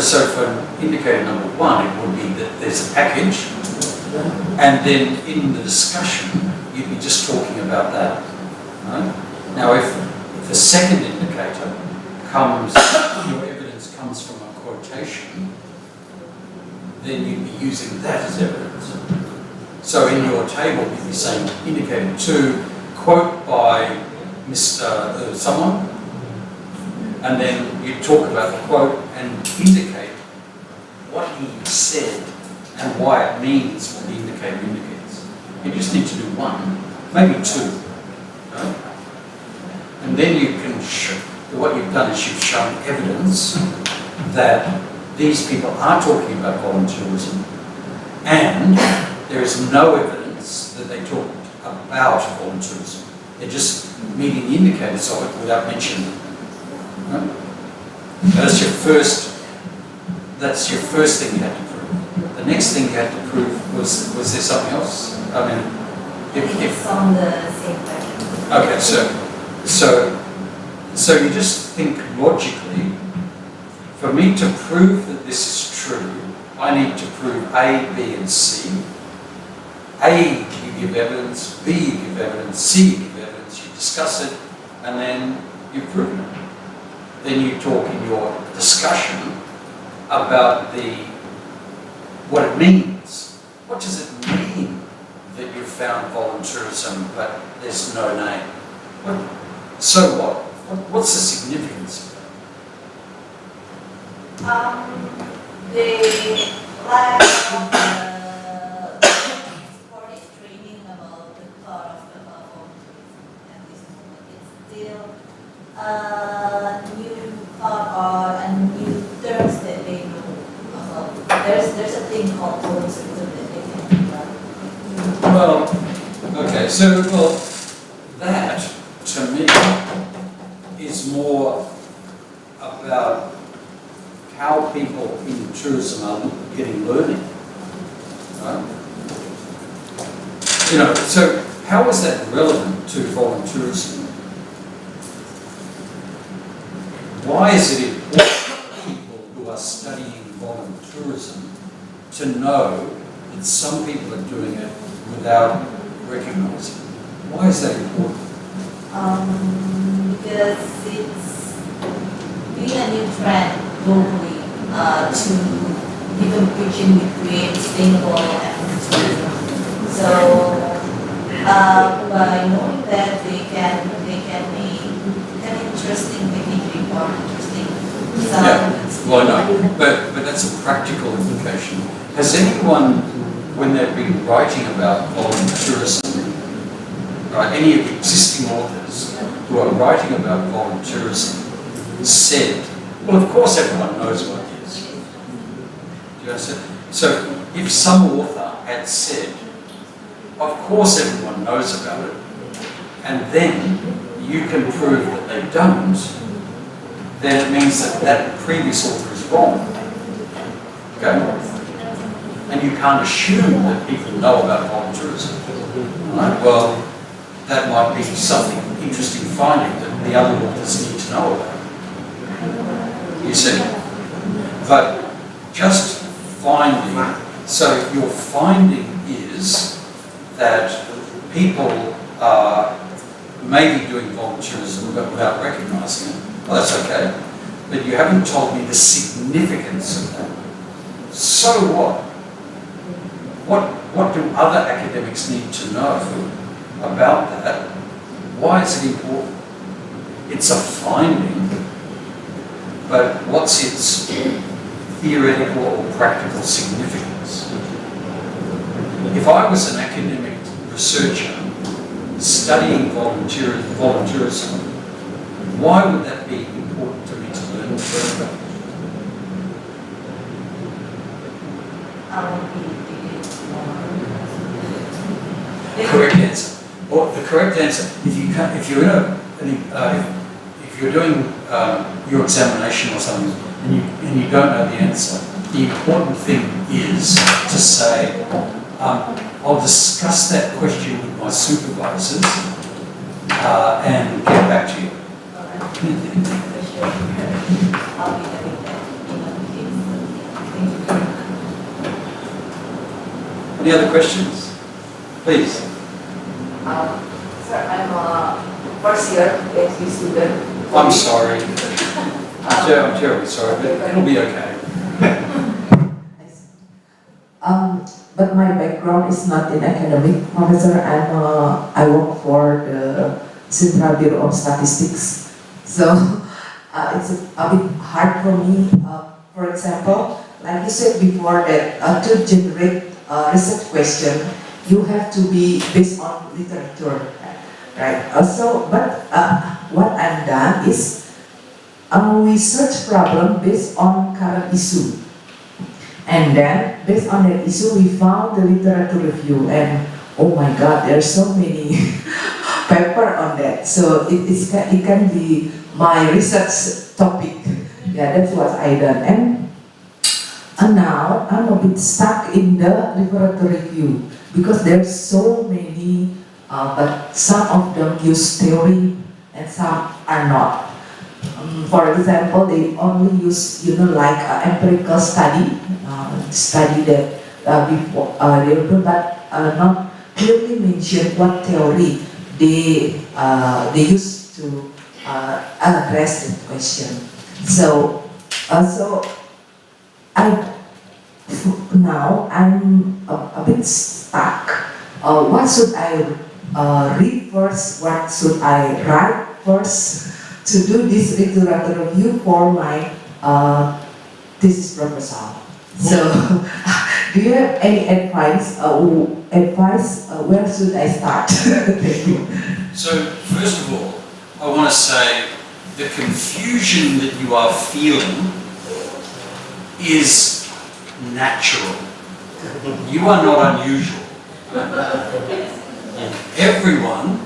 So for indicator number one, it would be that there's a package, and then in the discussion, you'd be just talking about that. Right? Now, if the second indicator comes, your evidence comes from a quotation, then you'd be using that as evidence. So in your table, you'd be saying indicator 2, quote by Mr. someone, and then you talk about the quote and indicate what he said and why it means what the indicator indicates. You just need to do one, maybe two. Right? And then you can show, what you've done is you've shown evidence that these people are talking about volunteerism, and there is no evidence that they talk about volunteerism. They're just meeting the indicators of it without mentioning them. Right? That's your first thing you had to prove. The next thing you had to prove was there something else? I mean, It's on the same package. okay, so you just think logically, for me to prove that this is true, I need to prove A, B, and C. A, you give evidence, B, you give evidence, C, you give evidence, you discuss it, and then you've proven it. Then you talk in your discussion about what it means. What does it mean that you found volunteerism but there's no name? So what? What's the significance of that? The lack of supportive training about the thought of the volunteerism at this moment. It's still a new thought or a new terms that they know about. There's a thing called volunteerism that they can do. Well, okay, so that to me is more about how people in tourism are getting learning. Right? You know, so how is that relevant to volunteerism? Why is it important for people who are studying volunteerism to know that some people are doing it without recognizing it? Why is that important? Because it's being a new trend globally to even preaching between sustainable and tourism. So by knowing that they can make an interesting packaging or interesting design. Yeah, well, I know, but that's a practical implication. Has anyone when they've been writing about volunteerism, right, any of the existing authors who are writing about volunteerism said, well, of course everyone knows what it is. Do you understand? So if some author had said, of course everyone knows about it, and then you can prove that they don't, then it means that that previous author is wrong. Okay? And you can't assume that people know about volunteerism. Right? Well, that might be something interesting finding that the other authors need to know about. You see? But just finding, so your finding is that people are maybe doing volunteerism but without recognising it. Well, that's okay. But you haven't told me the significance of that. So what? What do other academics need to know about that? Why is it important? It's a finding, but what's its theoretical or practical significance? If I was an academic researcher studying volunteerism, why would that be important to me to learn further? Correct answer. Or the correct answer, if you're doing your examination or something and you don't know the answer, the important thing is to say, I'll discuss that question with my supervisors and get back to you. Any other questions? Please. Sir, I'm a first year PhD student. I'm sorry. I'm terribly sorry, but it'll be okay. But my background is not in academic, Professor. I work for the Central Bureau of Statistics. So it's a bit hard for me. For example, like you said before, that to generate a research question, you have to be based on literature, right? Also, but what I've done is we search problem based on current issue. And then, based on that issue, we found the literature review, and oh my God, there's so many paper on that. So it can be my research topic. Yeah, that's what I done. And now I'm a bit stuck in the literature review because there's so many, but some of them use theory and some are not. For example, they only use, like empirical study that before they do, but not clearly mention what theory they use to address the question. So now I'm a bit stuck. What should I read first? What should I write first to do this literature review for my thesis proposal? So, do you have any advice? Where should I start? Thank you. So, first of all, I want to say the confusion that you are feeling is natural. You are not unusual. Everyone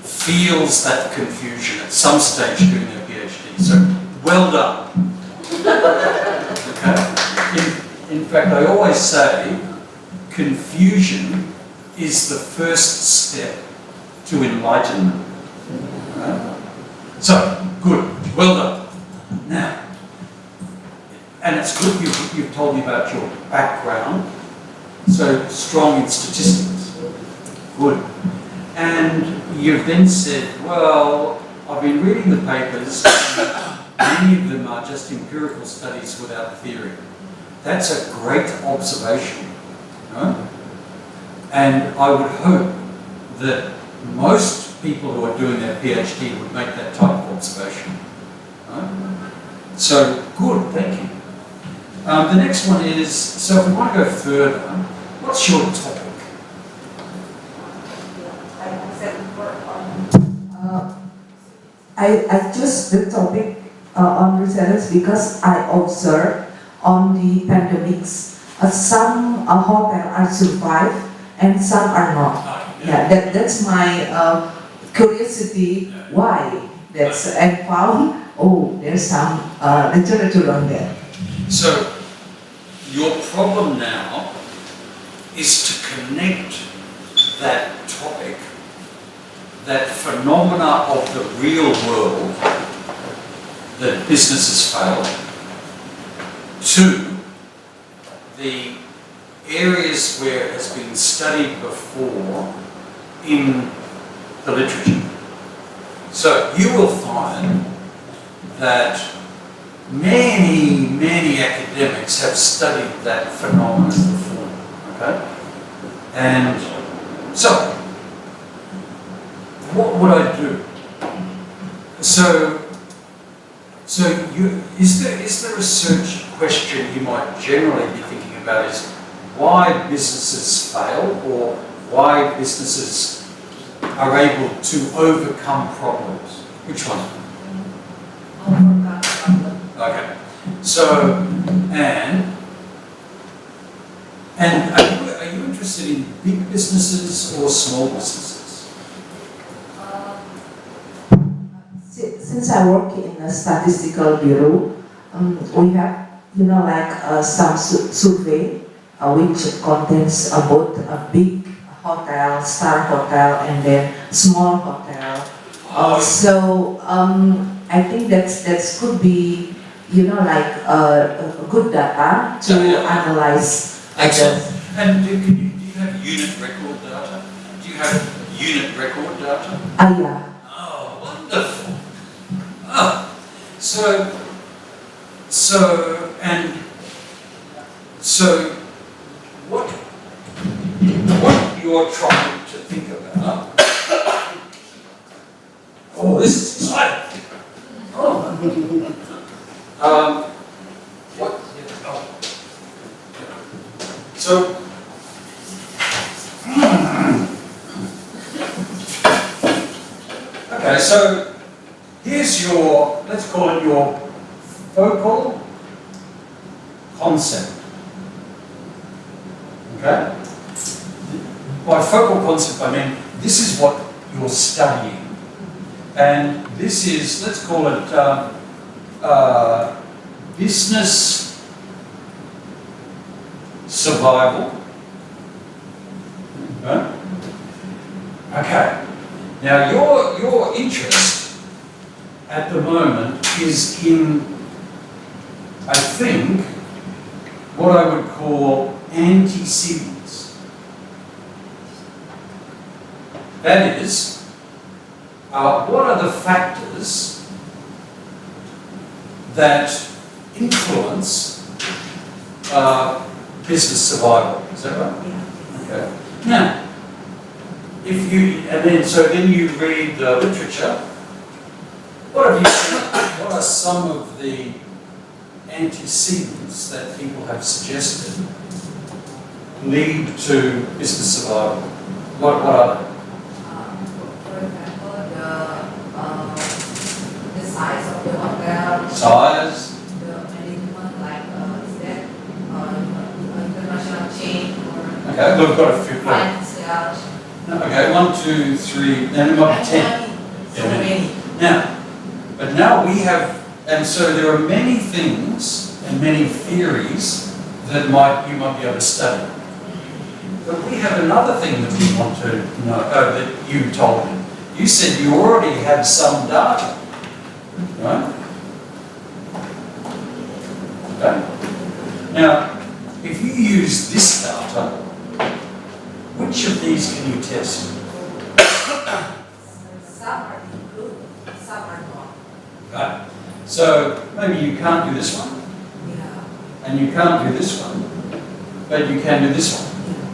feels that confusion at some stage during their PhD. So, well done. Okay? In fact, I always say confusion is the first step to enlightenment. Right? So, good. Well done. Now, and it's good you've told me about your background. So, strong in statistics. Good. And you've then said, well, I've been reading the papers, and many of them are just empirical studies without theory. That's a great observation. Right? And I would hope that most people who are doing their PhD would make that type of observation. Right? So, good, thank you. The next one is, so if we want to go further, What's your topic? I choose the topic on resilience because I observe on the pandemics, some hotels are survive and some are not. Yeah, that's my curiosity. Why? That's and found. Oh, there's some literature on that. So, your problem now is to connect that topic, that phenomena of the real world that businesses fail, to the areas where it has been studied before in the literature. So you will find that many academics have studied that phenomenon before, okay? And so, what would I do? So is the research question you might generally be thinking about is why businesses fail or why businesses are able to overcome problems? Which one? Overcome problem. Okay. So, and are you interested in big businesses or small businesses? Since I work in a statistical bureau, we have, some survey which contains both a big hotel, star hotel, and then small hotel. So I think that's could be, a good data to analyze. Excellent. And do you have unit record data? Do you have unit record data? Yeah. Oh, wonderful. Oh, so what you're trying to think about? Oh, this is exciting. Oh. What? Oh. So. Okay, so here's your, let's call it your focal concept. Okay? By focal concept, I mean this is what you're studying. And this is, let's call it business survival. Okay? Okay. Now your interest at the moment is in, I think, what I would call antecedents. That is, what are the factors that influence business survival? Is that right? Yeah. Okay. Now, if you, then you read the literature, what have you seen? What are some of the antecedents that people have suggested lead to business survival? What are they? For example, the size of the hotel. Size. The management, like is that international chain or Okay, we've got a few. financial. Okay, 1, 2, 3, then we've got 10. So many. But now we have, and so there are many things and many theories that you might be able to study. But we have another thing that we want to know, that you told me. You said you already have some data, right? Okay. Now, if you use this data, which of these can you test? Some are included, some are not. Okay. So maybe you can't do this one, Yeah. and you can't do this one, but you can do this one.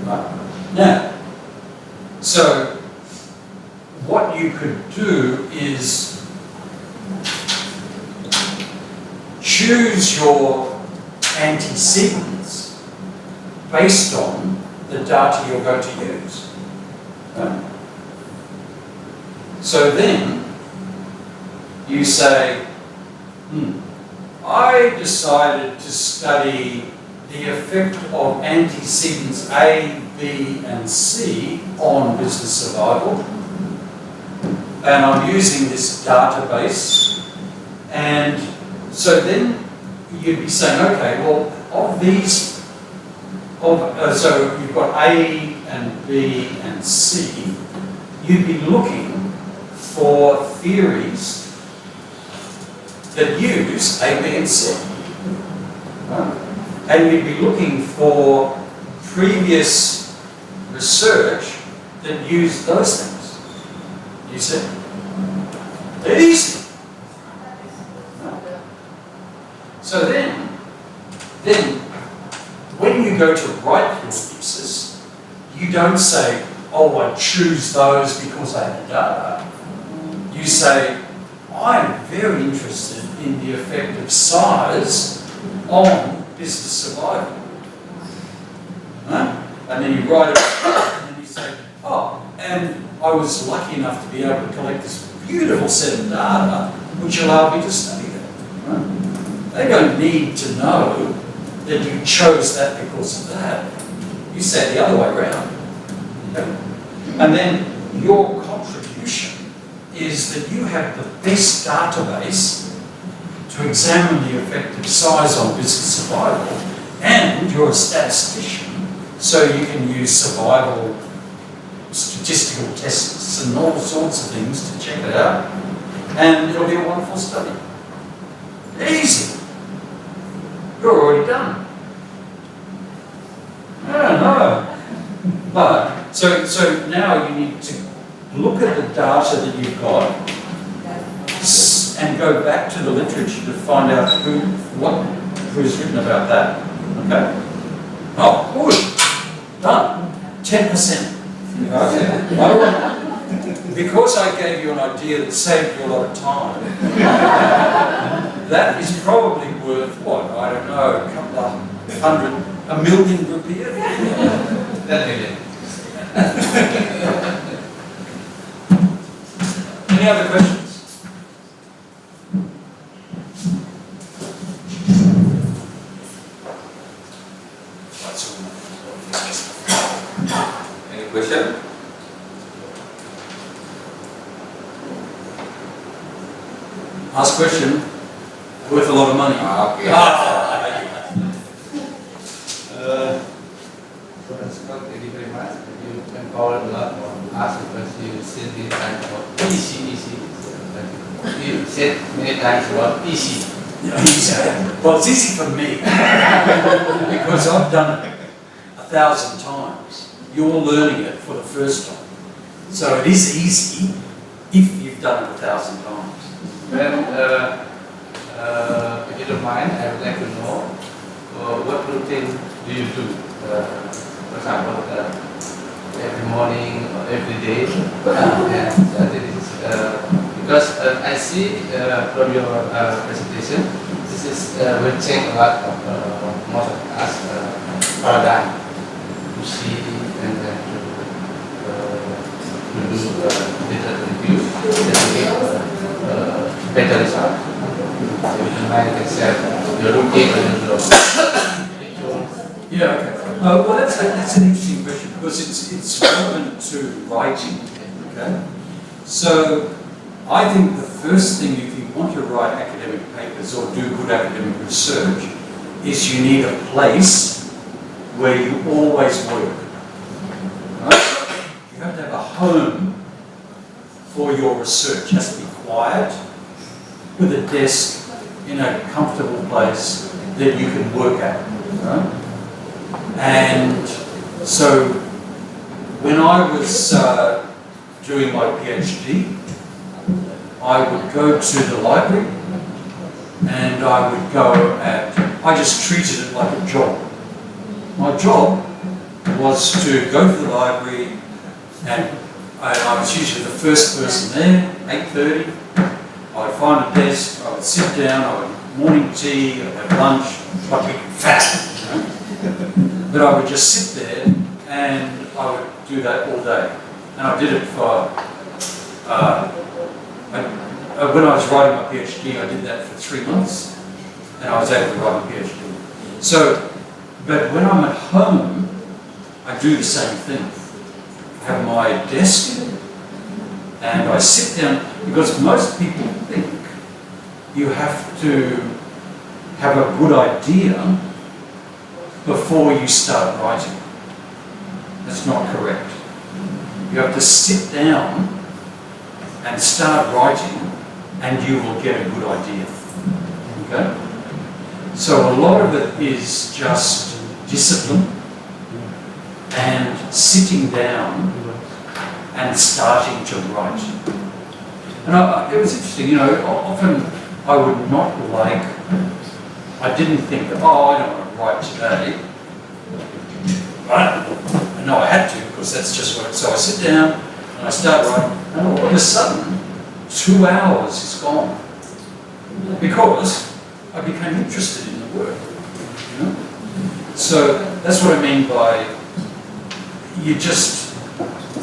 Right. Now, so what you could do is choose your antecedents based on the data you're going to use. Right? So then you say, I decided to study the effect of antecedents A, B, and C on business survival. And I'm using this database. And so then you'd be saying, okay, well, of these, so you've got A and B and C, you'd be looking for theories that use A, B, and C. Right? And you'd be looking for previous research that used those things. You see? Easy. So then, when you go to write your thesis, you don't say, oh, I choose those because I have the data. You say, I'm very interested in the effect of size on business survival. Right? And then you write it, and then you say, oh, and I was lucky enough to be able to collect this beautiful set of data which allowed me to study that. Right? They don't need to know that you chose that because of that. You say the other way around. Okay? And then your contribution is that you have the best database to examine the effect of size on business survival, and you're a statistician, so you can use survival statistical tests and all sorts of things to check it out, and it'll be a wonderful study. Easy. You're already done. No. But, so now you need to look at the data that you've got and go back to the literature to find out who's written about that. Okay? Oh, good. Done. 10%. Okay. Because I gave you an idea that saved you a lot of time, that is probably worth, what, I don't know, a couple of hundred, $1 million rupiah? That million. Any other questions? Any question? Ask question. Worth a lot of money. Thank you very much. You empowered a lot on us because you said many times about easy. You said many times about easy. Well, it's easy for me because I've done it 1,000 times. You're learning it for the first time. So it is easy if you've done it 1,000 times. Well, if you don't mind, I would like to know what routine do you do? For example, every morning or every day. Because I see from your presentation, this is will change a lot of most of us paradigm to see and then to do data review and give better results. So you can share your routine and your Yeah, okay. Well, that's an interesting question because it's relevant to writing. Okay, so I think the first thing, if you want to write academic papers or do good academic research, is you need a place where you always work. Right? You have to have a home for your research. It has to be quiet, with a desk in a comfortable place that you can work at. Right? And so when I was doing my PhD, I would go to the library and I would go I just treated it like a job. My job was to go to the library and I was usually the first person there, 8:30. I would find a desk, I would sit down, I would have morning tea, I would have lunch, I'd be fat. But I would just sit there and I would do that all day. And I did it for, when I was writing my PhD, I did that for 3 months, and I was able to write my PhD. So, but when I'm at home, I do the same thing. I have my desk, and I sit down, because most people think you have to have a good idea before you start writing. That's not correct. You have to sit down and start writing, and you will get a good idea. Okay? So a lot of it is just discipline and sitting down and starting to write. And it was interesting, you know, often I would not like, I didn't think, oh, I don't want to write today. Right? I know I had to, because that's just what, so I sit down and I start writing, and all of a sudden, 2 hours is gone. Because I became interested in the work, you know? So that's what I mean by, you just,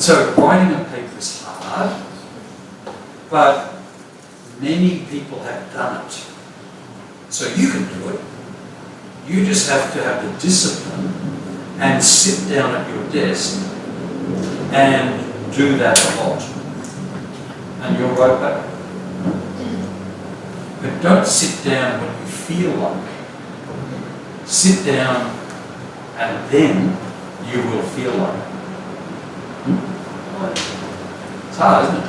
so writing a paper is hard, but many people have done it. So you can do it. You just have to have the discipline and sit down at your desk and do that a lot. And you'll write back. But don't sit down when you feel like it. Sit down and then you will feel like it. It's hard, isn't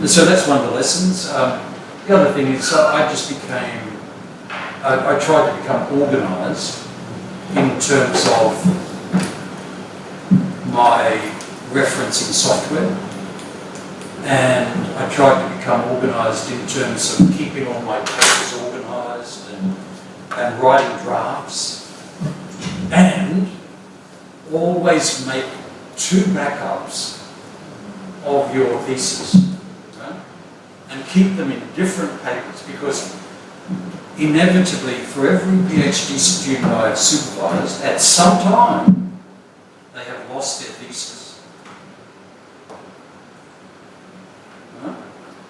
it? So that's one of the lessons. The other thing is I just became, I tried to become organised in terms of my referencing software, and I tried to become organised in terms of keeping all my papers organised and writing drafts, and always make 2 backups of your thesis, right? And keep them in different papers, because inevitably for every PhD student I have supervised, at some time they have lost their thesis. Right?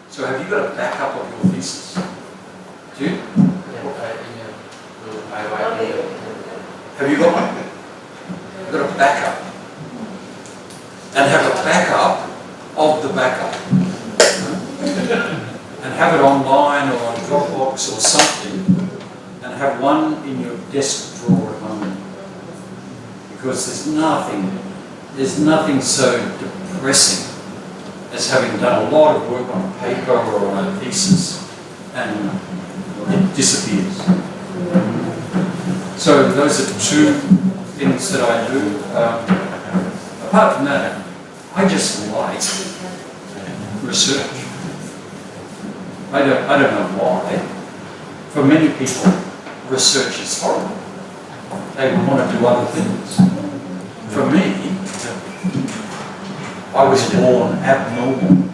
So have you got a backup of your thesis? Do you? Have you got one? You've got a backup. And have a backup of the backup. And have it online or on Dropbox or something, and have one in your desk drawer at home. Because there's nothing so depressing as having done a lot of work on a paper or on a thesis and it disappears. So those are 2 things that I do. Apart from that, I just like research. I don't know why. For many people, research is horrible. They want to do other things. For me, I was born abnormal.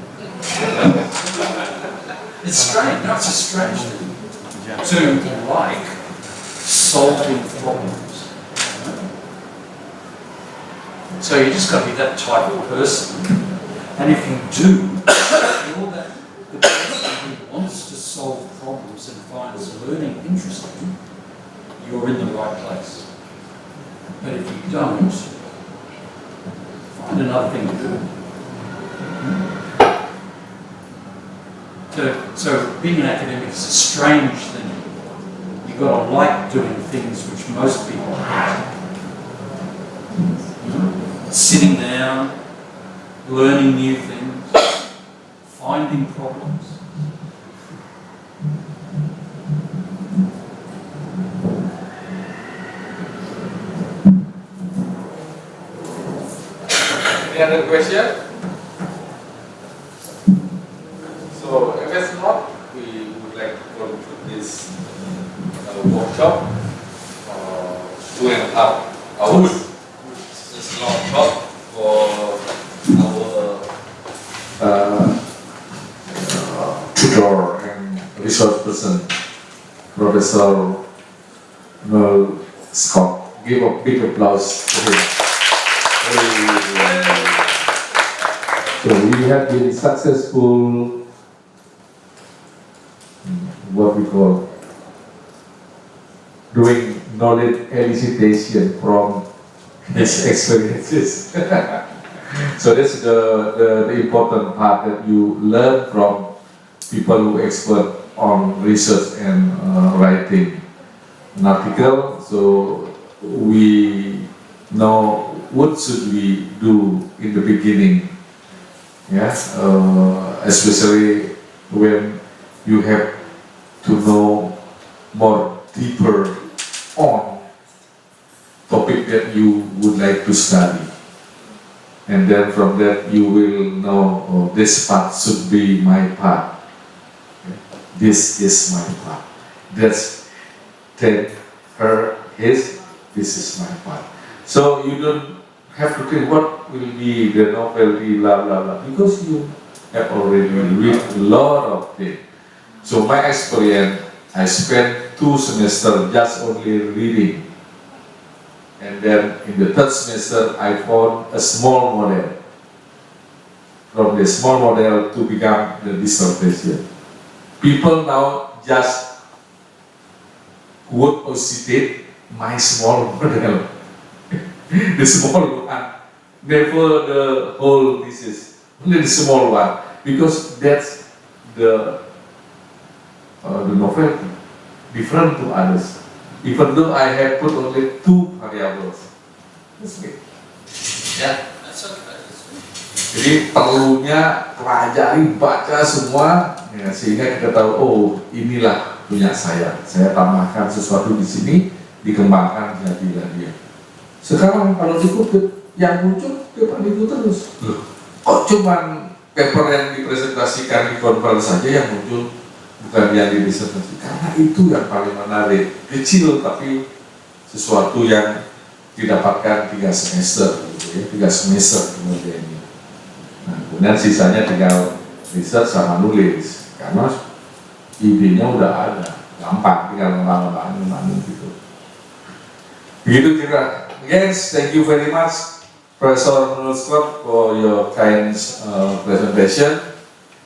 It's strange. No, it's a strange thing to like solving problems. So you just got to be that type of person. And if you do, you're that the person who wants to solve problems and finds learning interesting, you're in the right place. But if you don't, find another thing to do. So being an academic is a strange thing. You've got to like doing things which most people hate. Sitting down, learning new things, finding problems. Any other question? So, if it's not, we would like to conclude this workshop. 2.5 hours. It's long talk for our tutor and research person, Professor Noel Scott. Give a big applause to him. So we have been successful, what we call, doing knowledge elicitation from his experiences. So that's the important part that you learn from people who expert on research and writing an article. So we know what should we do in the beginning. Yes, especially when you have to know more deeper on topic that you would like to study, and then from that you will know, oh, this part should be my part. This is my part. That's take her his. This is my part. So you don't have to think what will be the novelty, blah blah blah, because you have already read a lot of things. So my experience, I spent 2 semesters just only reading, and then in the 3rd semester I found a small model. From the small model to become the dissertation. People now just would citate my small model. The small one, never the whole thesis, only the small one, because that's the novelty, different to others. Even though I have put only 2 variables, that's okay. Ya, jadi perlunya pelajari, baca semua, ya, sehingga kita tahu, oh inilah punya saya tambahkan sesuatu di sini, dikembangkan jadilah dia. Sekarang kalau dikutip yang muncul paper itu terus. Kok cuman paper yang dipresentasikan di konferensi saja yang muncul, bukan yang didisertasi? Karena itu yang paling menarik, kecil tapi sesuatu yang didapatkan 3 semester, gitu ya, 3 semester kemudiannya. Nah, kemudian sisanya tinggal riset sama nulis, karena idenya udah ada, gampang, tinggal ngembang gitu. Begitu kira. Yes, thank you very much, Professor Noel for your kind presentation.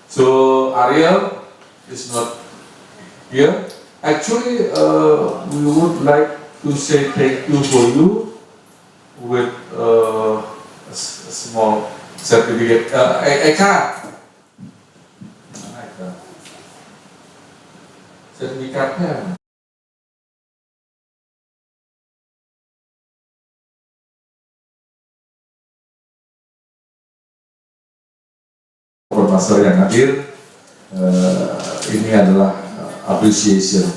So Ariel is not here. Actually, we would like to say thank you for you with a small certificate. Eka, sertifikatnya. Profesor yang hadir, ini adalah appreciation.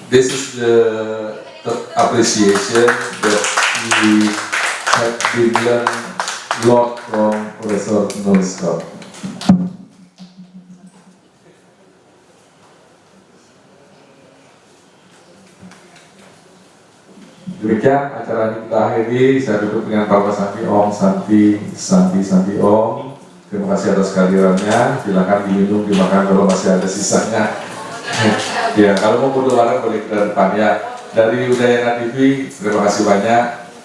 This is the appreciation that we have been learned a lot from Professor Noel. Demikian acara ini kita akhiri. Saya duduk dengan Bapak Santi Om, Santi Om. Terima kasih atas kehadirannya. Silakan diminum, dimakan kalau masih ada sisanya. Ya, kalau mau berdoa boleh ke depan ya. Dari Udayana TV, terima kasih banyak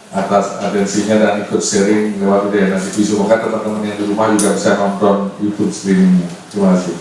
atas atensinya dan ikut sharing lewat Udayana TV. Semoga teman-teman yang di rumah juga bisa nonton YouTube streamingnya. Terima kasih.